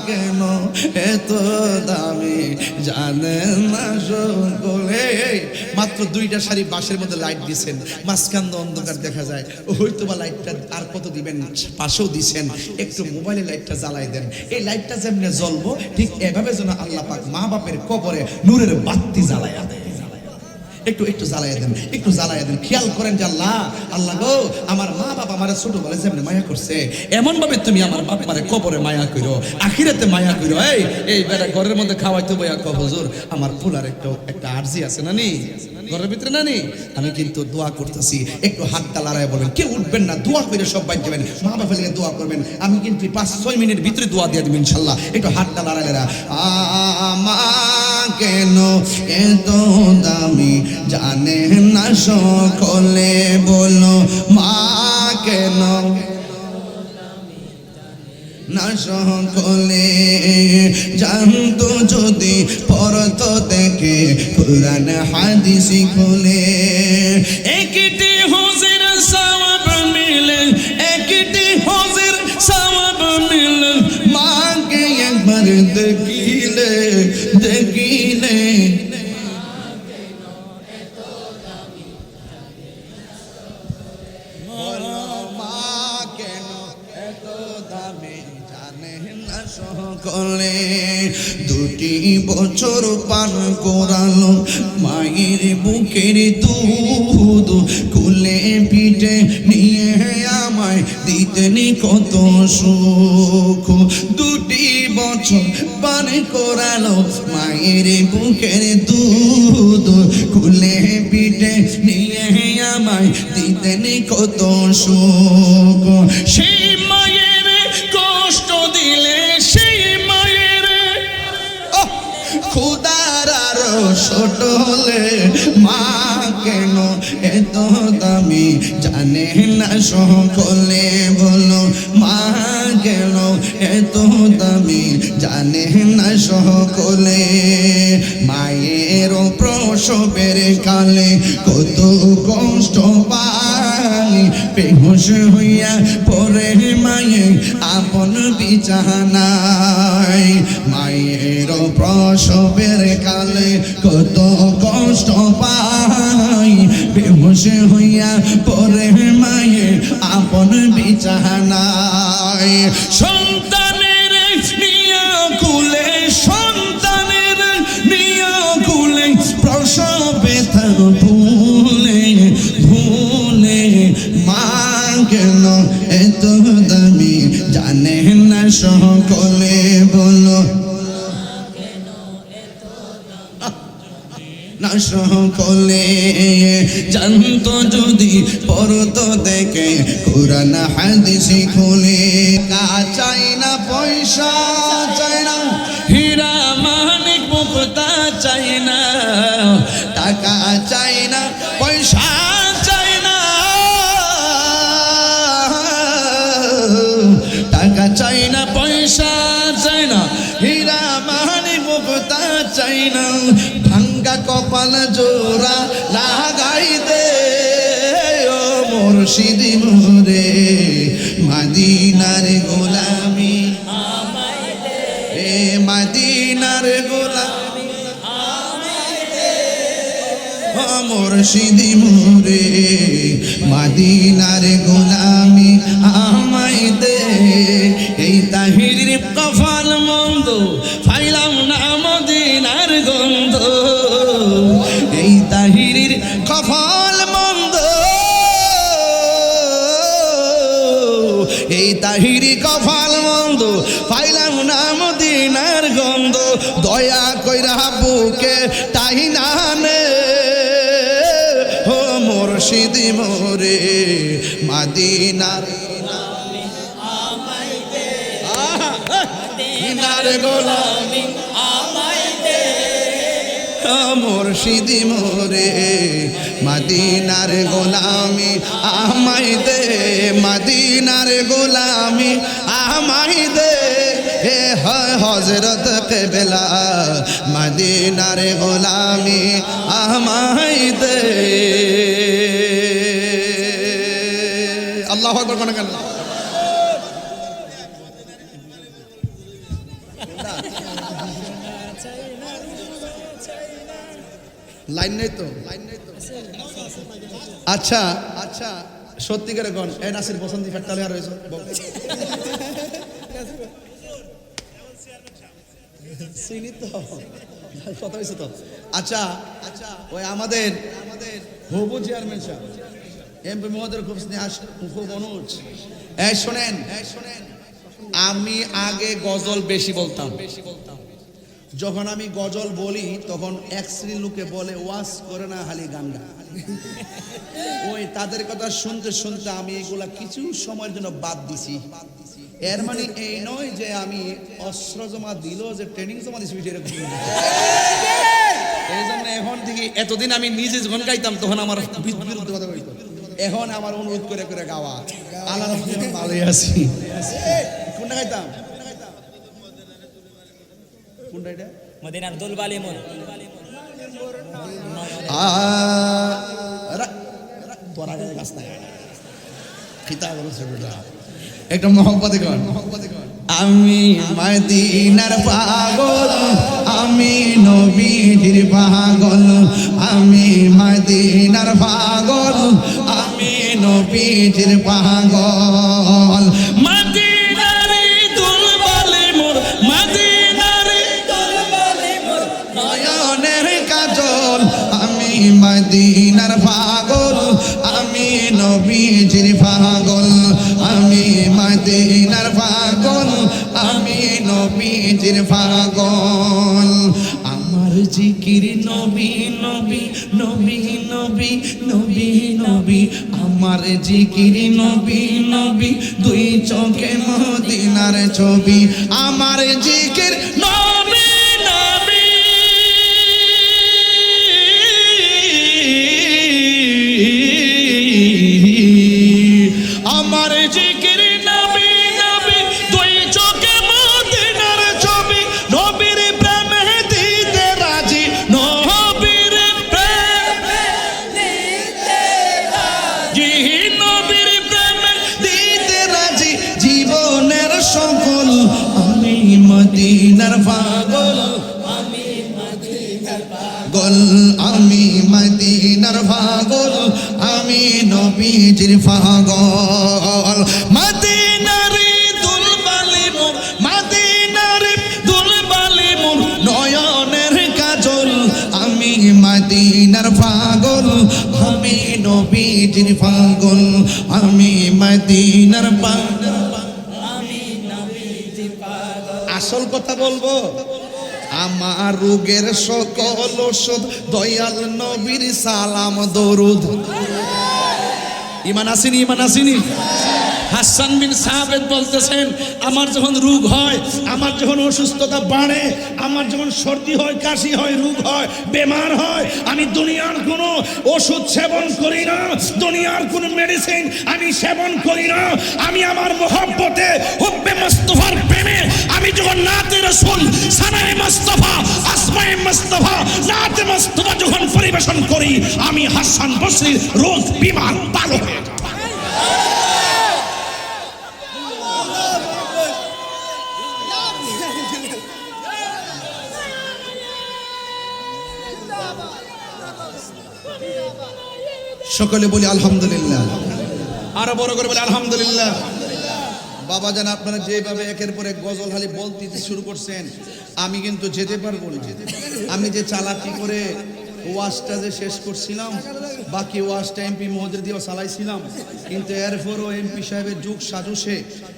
কেন এত দামি জানে না সকলে মাত্র দুইটা শাড়ি বাঁশের মধ্যে লাইট দিছেন মাঝখান অন্ধকার দেখা যায় হয়তো বা লাইটটা আর কত দিবেন পাশেও দিছেন একটু মোবাইলে লাইটটা জ্বালাই দেন এই লাইটটা যেমনি জ্বলবো ঠিক এভাবে যেন আল্লাহ পাক মা বাপের কবরে নূরের বাতি জ্বালায়া দেয় একটু একটু জ্বালাইয়া দেন একটু জ্বালাইয়া দেন খেয়াল করেন যে আল্লাহ আল্লাহ গো আমার মা বাবা আমার ছোটবেলায় যেমন মায়া করছে এমন ভাবে তুমি আমার বাপ মারে কবরে মায়া করো আখিরাতে মায়া করো এই বেটা ঘরের মধ্যে খাওয়াইতে বইয়া কো হুজুর আমার ফুলার একটা আরজি আছে নানি ঘরের ভিতরে নানি আমি কিন্তু দোয়া করতেছি একটু হাতটা লড়াই বলেন কেউ উঠবেন না দোয়া করে সব বাইর যাবেন মা বাবা লেগে দোয়া করবেন আমি কিন্তু 5-6 মিনিট ভিতরে দোয়া দিয়ে দেব ইনশাআল্লাহ একটু হাতটা লড়াইলেরা মা কেন এত দামি জানে না সকলে বলো মা কেন না সকলে জানতো যদি পড়তো দেখে কুরআন হাদিস খুলে একটি হজের সওয়াব মিলে একটি হজের সওয়াব মিলে মাকে একবার দেখিলে দেখিলে সকলে 2 বছর পান করালো মায়ের বুকের দুধ কুলে পিঠে নিয়ে আমায় দিতেন কত সুখ 2 বছর পান করালো মায়ের বুকের দুধ কুলে পিঠে নিয়ে আমায় দিতেন কত সুখ সেই মায়ের কষ্ট দিলে সেই মায়ের খুদার আরো ছোটলে মা কেন এত দামি জানে না সকলে বলো মা কেন এত দামি জানে না সকলে মায়ের প্রসবের কালে কত কষ্ট পাই বেহুশ হইয়া পরে মায়ে আপন বিছানায় মায়ের প্রসবের কালে কত কষ্ট পাই বেহুশ হইয়া পরে মায়ে আপন বিছানায় সন্তান সকলে বলো না সকলে জানতো যদি পড়তো দেখে কোরআন হাদিস খুলে চাই না পয়সা চাই না হীরা মানিক মুক্তা চাই না টাকা চাই না পয়সা চাই না টাকা চাই না পয়সা চাই না হীরা মানিক মুক্তা চাই না ভাঙ্গা কপাল জোড়া লাগাই দে ও মুর্শিদি মোরে মদিনার গোলামি আমায় দে এ মদিনার গোলামি আমায় দে ও মুর্শিদি মোরে মদিনার গোলামি আমায় দে এই তাহিরির কপাল মন্দ ফাইলাম না মদিনার গন্ধ এই তাহিরির কপাল মন্দ এই তাহিরি কপাল মন্দ পাইলাম না মদিনার গন্ধ দয়া কইরা বুকে তাই না নে ও মুর্শিদি মোরে মদিনার মদিনার গোলামি আমায় দে মুর্শিদি মোরে মদিনার গোলামি আমায় দে মদিনার গোলামি আমায় দে হে হযরত কেবলা মদিনার গোলামি আমায় দে আল্লাহু আকবার কোন কেন লাইন নেই তো আচ্ছা আচ্ছা সত্যিকারে কোন এ নাসির বসন্তি ফেট্টালে আর হয়েছে চিনি তো কথা হয়েছে তো আচ্ছা আচ্ছা ওই আমাদের হবু চেয়ারম্যান সাহেব এমপি মহোদয়ের খুব স্নেহ খুব অনুজ এই শোনেন আমি আগে গজল বেশি বলতাম যখন আমি গজল বলি তখন এক শ্রেণীর লোকে বলে ওয়াজ করে না খালি গান গা ওই তাদের কথা শুনতে শুনতে আমি এগুলা কিছু সময়ের জন্য বাদ দিছি এর মানে এই নয় যে আমি অস্ত্র জমা দিল যে ট্রেনিং জমা দিছি এরকম এই জন্য এখন থেকে এতদিন আমি নিজে যখন গাইতাম তখন আমার বিরুদ্ধে কথা বলতো এখন আমার অনুরোধ করে করে গাওয়া আল্লাহর রহমতে আমি ভালোই আছি কোনটা গাইতাম কোনটা এটা মদিনার দুলবালি মোর তোরা গাছ না খিতাব একটা মহব্বতে কর আমি মদিনার পাগল আমি নবীর পাগল আমি মদিনার পাগল আমি নবীর পাগল মদিনার দুলবালি মোর মদিনার দুলবালি মোর নয়নের কাজল আমি মদিনার পাগল আমি নবীর পাগল আমি মদিনার পাগল আমি নবীর পাগল আমার জিকির নবী নবী নবী নবী নবী নবী আমার জিকির নবী নবী দুই চোখে মদিনার ছবি আমার জিকির নবী নবী আমার জিকির নবী নবী দুই চোখে মদিনার ছবি নবীর প্রেমে দিতে রাজি নবীর প্রেমে দিতে রাজি নবীর প্রেমে দিতে রাজি জীবনের সকল আমি মদিনার পাগল আমি মদিনার পাগল আমি মদিনার পাগল আমি নবীজির পাগল মদিনার দুলবালি মোর মদিনার দুলবালি মোর নয়নের কাজল আমি মদিনার পাগল আমি নবীজির পাগল আমি মদিনার পাগল আমি নবীজির আসল কথা বলবো, আমার রোগের সকল ওষুধ দয়াল নবীর সালাম দরুদ। ইমান আসেনি, ইমান আসেনি। হাসান বিন সাবিত বলতেছেন, আমার যখন রোগ হয়, আমার যখন অসুস্থতা বাড়ে, আমার যখন সর্দি হয়, কাশি হয়, রোগ হয়, বেমার হয়, আমি দুনিয়ার কোনো ওষুধ সেবন করি না, দুনিয়ার কোনো মেডিসিন আমি সেবন করি না। আমি আমার মোহাব্বতে হুব্বে মুস্তাফার প্রেমে আমি যখন নাতে রাসূল সানায়ে মুস্তাফা আসমায়ে মুস্তাফা নাতে মুস্তাফা যখন পরিবেশন করি, আমি হাসান বসরির রোগ বিমার ভালো হয়ে যায়। সকলে বলি আলহামদুলিল্লাহ, আরো বড় করে বলি আলহামদুলিল্লাহ। বাবা জান, আপনারা যেভাবে একের পর এক গজল খালি বলতে শুরু করছেন, আমি কিন্তু যেতে পারবো না। আমি যে চালাকি করে ওয়াজটা যে শেষ করছিলাম, বাকি ওয়াজটা এমপি মহোদয় দিয়ে চালাইছিলাম, কিন্তু এরপরও এমপি সাহেবের যুগ সাজুসে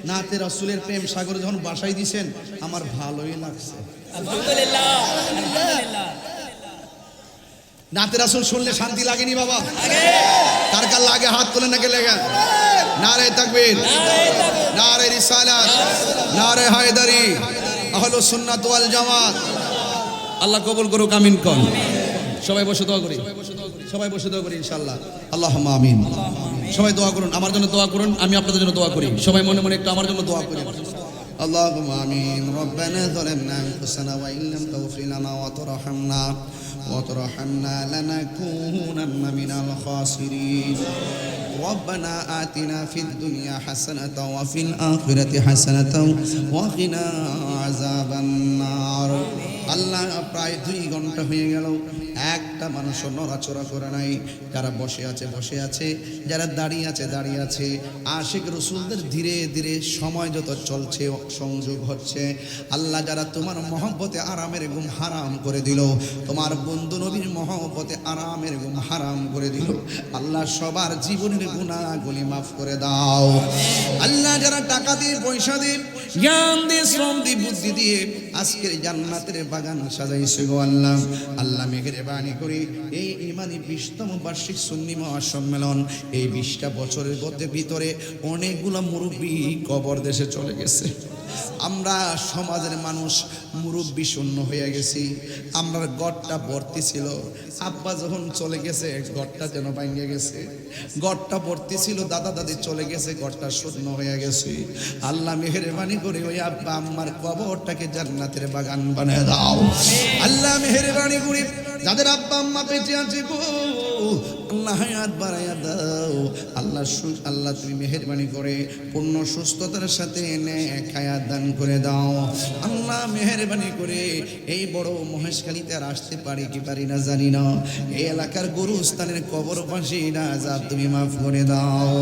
নাতে রাসূলের প্রেম সাগরে যখন বাসাই দিছেন, আমার ভালোই লাগছে। আলহামদুলিল্লাহ, আলহামদুলিল্লাহ। নাতে রাসূল শুনলে শান্তি লাগেনি বাবা? কার কার লাগে হাত তুলে নাকি লেগে? নারে তাকবীর, নারে রিসালাত, নারে হায়দারি, আহলুস সুন্নাত ওয়াল জামাত। আল্লাহ কবুল করুক, আমিন কোন। সবাই বসে দোয়া করি, সবাই বসে দোয়া করি ইনশাআল্লাহ। আল্লাহুম্মা আমিন। সবাই দোয়া করুন, আমার জন্য দোয়া করুন, আমি আপনাদের জন্য দোয়া করি। সবাই মনে মনে একটু আমার জন্য দোয়া করি। আল্লাহুম্মা আমিন। রব্বানা যালামনা আনফুসানা ওয়া ইল্লাম তাগফির লানা ওয়া তারহামনা লানাকুনান্না মিনাল খাসিরিন। ربنا آتنا في الدنيا حسنة وفي الآخرة حسنة وقنا عذاب النار। আল্লাহ, প্রায় 2 ঘন্টা হয়ে গেল, একটা মানুষ নড়াচড়া করে নাই। যারা বসে আছে বসে আছে, যারা দাঁড়িয়ে আছে দাঁড়িয়ে আছে। আশিক রাসূলদের ধীরে ধীরে সময় যত চলছে সংযোগ হচ্ছে। আল্লাহ, যারা তোমার মহব্বতে আরামের ঘুম হারাম করে দিল, তোমার বন্ধু নবীর মহব্বতে আরামের ঘুম হারাম করে দিল, আল্লাহ সবার জীবনের গুনাহগুলি মাফ করে দাও। আল্লাহ, যারা টাকা দিয়ে, পয়সা দিয়ে, জ্ঞান দিয়ে, শ্রম দিয়ে, বুদ্ধি দিয়ে আজকের জান্নাতের বাগান সাজাইছে গো আল্লাহ, আল্লাহ মেহেরবানি করে এই ইমানি 20তম বার্ষিক সুন্নি মহাসম্মেলন, এই 20টা বছরের ভিতরে অনেকগুলো মুরব্বী কবর দেশে চলে গেছে। আমরা সমাজের মানুষ মুরব্বী শূন্য হয়ে গেছি। আমরা গড়টা ভর্তি ছিল, আব্বা যখন চলে গেছে গড়টা যেন ভাঙে গেছে। গড়টা ভর্তি ছিল, দাদা দাদি চলে গেছে, গড়টা শূন্য হয়ে গেছে। আল্লাহ মেহেরবানি করে ওই আব্বা আম্মার কবরটাকে জান্নাতের বাগান বানিয়ে দাও। আল্লাহ মেহেরবানি করে যাদের আব্বা আম্মা বেঁচে আছে গো আল্লাহ হায়াত বাড়াইয়া দাও। আল্লাহ তুমি মেহেরবানি করে পূর্ণ সুস্থতার সাথে নেক হায়াত দান করে দাও। আল্লাহ মেহেরবানি করে এই বড় মহেশখালীতে আর আসতে পারি কি পারি না জানি না, এই এলাকার গুরুস্থানের কবর পাশে না আযাব তুমি মাফ করে দাও।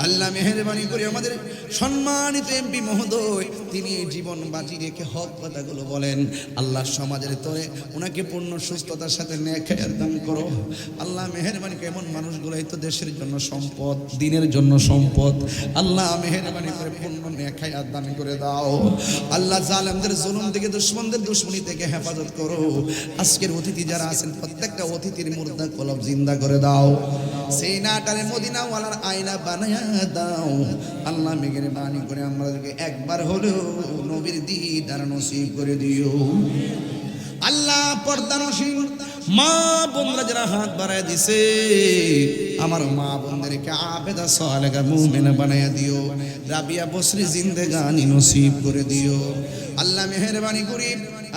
আল্লাহ মেহেরবানি করে আমাদের সম্মানিত এমপি মহোদয়, তিনি জীবন বাজি রেখে হক কথাগুলো বলেন। আল্লাহ সমাজের তরে ওনাকে পূর্ণ সুস্থতার সাথে নেক হায়াত দান করো। আল্লাহ মেহেরবানি করে এমন মানুষগুলোই তো দেশের জন্য সম্পদ, দিনের জন্য সম্পদ। আল্লাহ মেহেরবানি করে পূর্ণ নেক হায়াত দান করে দাও। আল্লাহ জালেমদের জুলুম থেকে, দুশমনদের দুশমনি থেকে হেফাজত করো। আজকের অতিথি যারা আছেন প্রত্যেকটা অতিথির মুর্দা কলব জিন্দা করে দাও। সেই নাটারে মদিনা ওয়ালার আয়না বানায়া দাও। আল্লাহ মেহেরবানি করে আমাদেরকে একবার হলেও নবীর দিদার নসিব করে দিও। আল্লাহ পর্দানসীন মা বোনরা যারা হাত বাড়ায় দিছে, আমার মা বোনদেরকে আবেদা সালেহা মুমিনা বানায়া দিও। রাবিয়া বসরি জিন্দেগানি নসিব করে দিও। আল্লাহ মেহেরবানি করে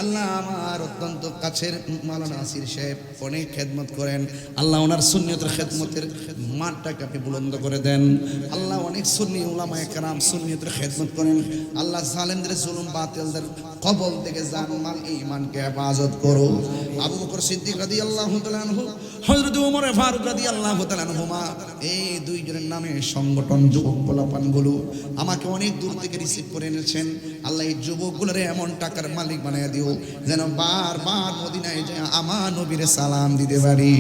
আল্লাহ আমার অত্যন্ত কাছের মাওলানা আসির সাহেব অনেক খেদমত করেন। আল্লাহ ওনার সুন্নিয়তের খেদমতের মানটাকে আপনি বুলন্দ করে দেন। আল্লাহ অনেক সুন্নি উলামায়ে কেরাম সুন্নিয়তের খেদমত করেন। আল্লাহ জালেমদের জুলুম বাতিলদের কবল থেকে জানমাল ঈমানকে হেফাজত করো। আবু বকর সিদ্দিক রাদিয়াল্লাহু তাআলা আনহু, হযরত ওমর ফারুক রাদিয়াল্লাহু তাআলা আনহুমা, এই দুইজনের নামে সংগঠন যুবক পোলাপানগুলো আমাকে অনেক দূর থেকে রিসিভ করে এনেছেন। আল্লাহ এই যুবকগুলোর এমন টাকার মালিক বানায় দিও যেন বারবার মদিনায় যায় আমার নবীর সালাম দিতে পারি।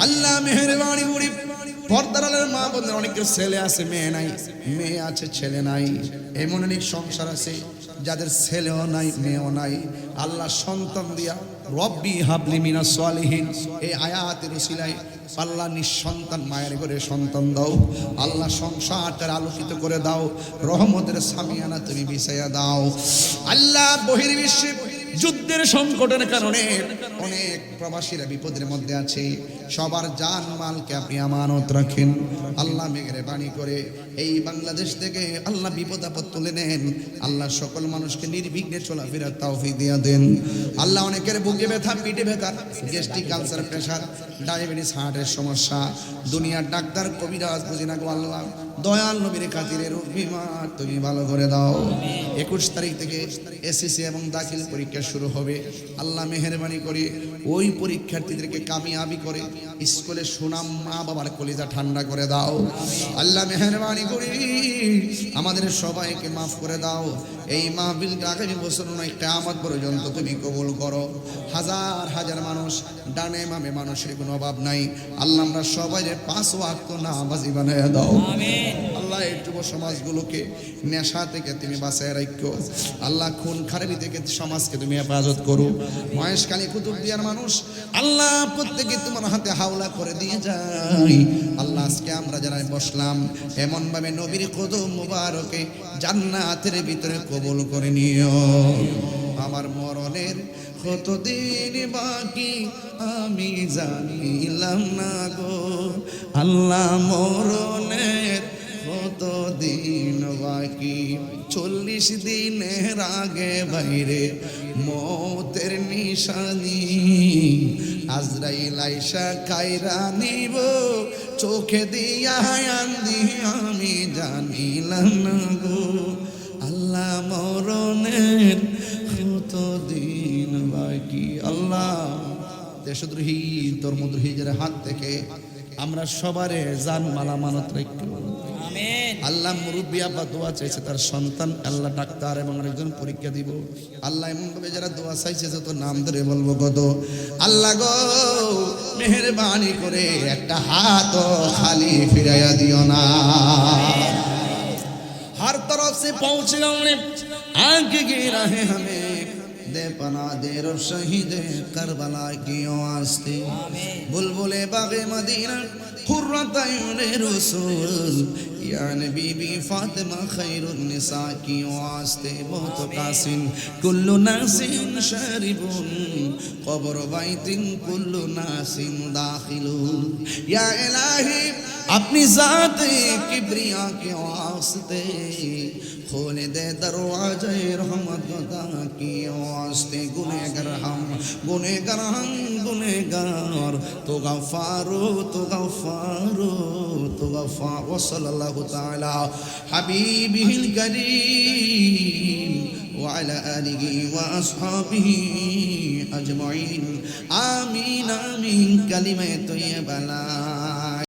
আল্লাহ মেহেরবানি করে পর্দারের মা বোনদের অনেকের ছেলে আছে মেয়ে নাই, মেয়ে আছে ছেলে নাই। এমন অনেক সংসার আছে যাদের ছেলেও নাই মেয়েও নাই। আল্লাহ সন্তান দিয়া রব্বি হাবলি মিনাস সালিহিন এই আয়াতের উসিলায় আল্লাহ নিঃসন্তান মায়ের ঘরে সন্তান দাও। আল্লাহ সংসারটার আলোকিত করে দাও, রহমতের সামিয়ানা তুমি বিছাইয়া দাও। আল্লাহ বহির্বিশ্বে যুদ্ধের সংকটের কারণে অনেক প্রবাসীরা বিপদের মধ্যে আছে, সবার জান মালকে আপনি আমানত রাখেন। আল্লাহ মেহেরবানি করে এই বাংলাদেশ থেকে আল্লাহ বিপদ আপদ তুলে নেন। আল্লাহ সকল মানুষকে নির্বিঘ্নে চলাফেরার তৌফিক দিয়ে দেন। আল্লাহ অনেকের বুকে ব্যথা, পিঠে ব্যথা, গ্যাস্ট্রিক, আলসার, প্রেশার, ডায়াবেটিস, হার্টের সমস্যা, দুনিয়ার ডাক্তার কবিরাজ বুঝি না গো আল্লাহ, দয়াল নবীর খাতিরে রোগ বিমার তুমি ভালো করে দাও। 21 তারিখ থেকে এসএসসি এবং দাখিল পরীক্ষা শুরু হবে। আল্লাহ মেহেরবানি করে ওই পরীক্ষার্থীদেরকে কামিয়াবি করে স্কুলে সুনাম মা বাবার কলিজা ঠান্ডা করে দাও। আল্লাহ মেহেরবানি করে আমাদের সবাইকে মাফ করে দাও। এই মাহফিলটা আগামী বছর নয় কিয়ামত পর্যন্ত তুমি কবুল করো। হাজার হাজার মানুষ, ডানে মামে মানুষের কোনো অভাব নাই। আল্লাহ আমরা সবাই 5 ওয়াক্ত নামাজি বানায় দাও। আল্লাহ এই যুব সমাজগুলোকে নেশা থেকে তুমি বাঁচায় রাখো। আল্লাহ খুন খারাপি থেকে সমাজকে তুমি হেফাজত করো। মহেশখালী কুতুবদিয়ার মানুষ আল্লাহ প্রত্যেকে তোমার হাতে হাওলা করে দিয়ে যাই। আল্লাহ আজকে আমরা যারা বসলাম এমন ভাবে নবীর কদম মুবারকে জান্নাতের ভিতরে কবুল করে নিও। আমার মরণের কতদিন বাকি আমি জানিলাম না গো আল্লাহ, মরণের কতদিন বাকি 40 দিনের আগে বাইরে মতের নিশানি আজরাইল আইসা কায়রা নিব চোখে দিয়া আন্দি আমি জানিলাম না গো আল্লাহ, মরণের কতদিন বাকি। আল্লাহ দেশদ্রোহী ধর্মদ্রোহী যারা হাত থেকে আমরা সবারে জান মালা মানত রাখবো। আল্লাহ মুরব্বী আব্বা দোয়া চাইছে তার সন্তান আল্লাহ ডাক্তার এবং আরেকজন পরীক্ষা দিব। আল্লাহ এমন ভাবে যারা দোয়া চাইছে যত নাম ধরে বলবো কত। আল্লাহ গো মেহেরবানি করে একটা হাত খালি ফিরাইয়া দিও না। हर तरफ से पहुंचेगा उन्हें आगे गिरा है हमें दे पना दे रो शहीद करबला की वास्ते बुलबुले बागे मदीना खुर्रत आयुने रसूल या नबी बी फातिमा खैरुन निसा की वास्ते बहुत कासिन कुल्लु नासिन शरीबुन कब्र बैतिन कुल्लु नासिन दाखिलुन या इलाही अपनी जात किबरिया के वास्ते खोले दे दरवाजे रहमत खुदा की वास्ते गुनहगार हम गुनहगार तो गफ्फारो व सल्लल्लाहु ताला हबीबिल करीम व अला आलिहि व अस्हाबिहि अजमाइन आमीन आमीन कलिमा तय्यबा ला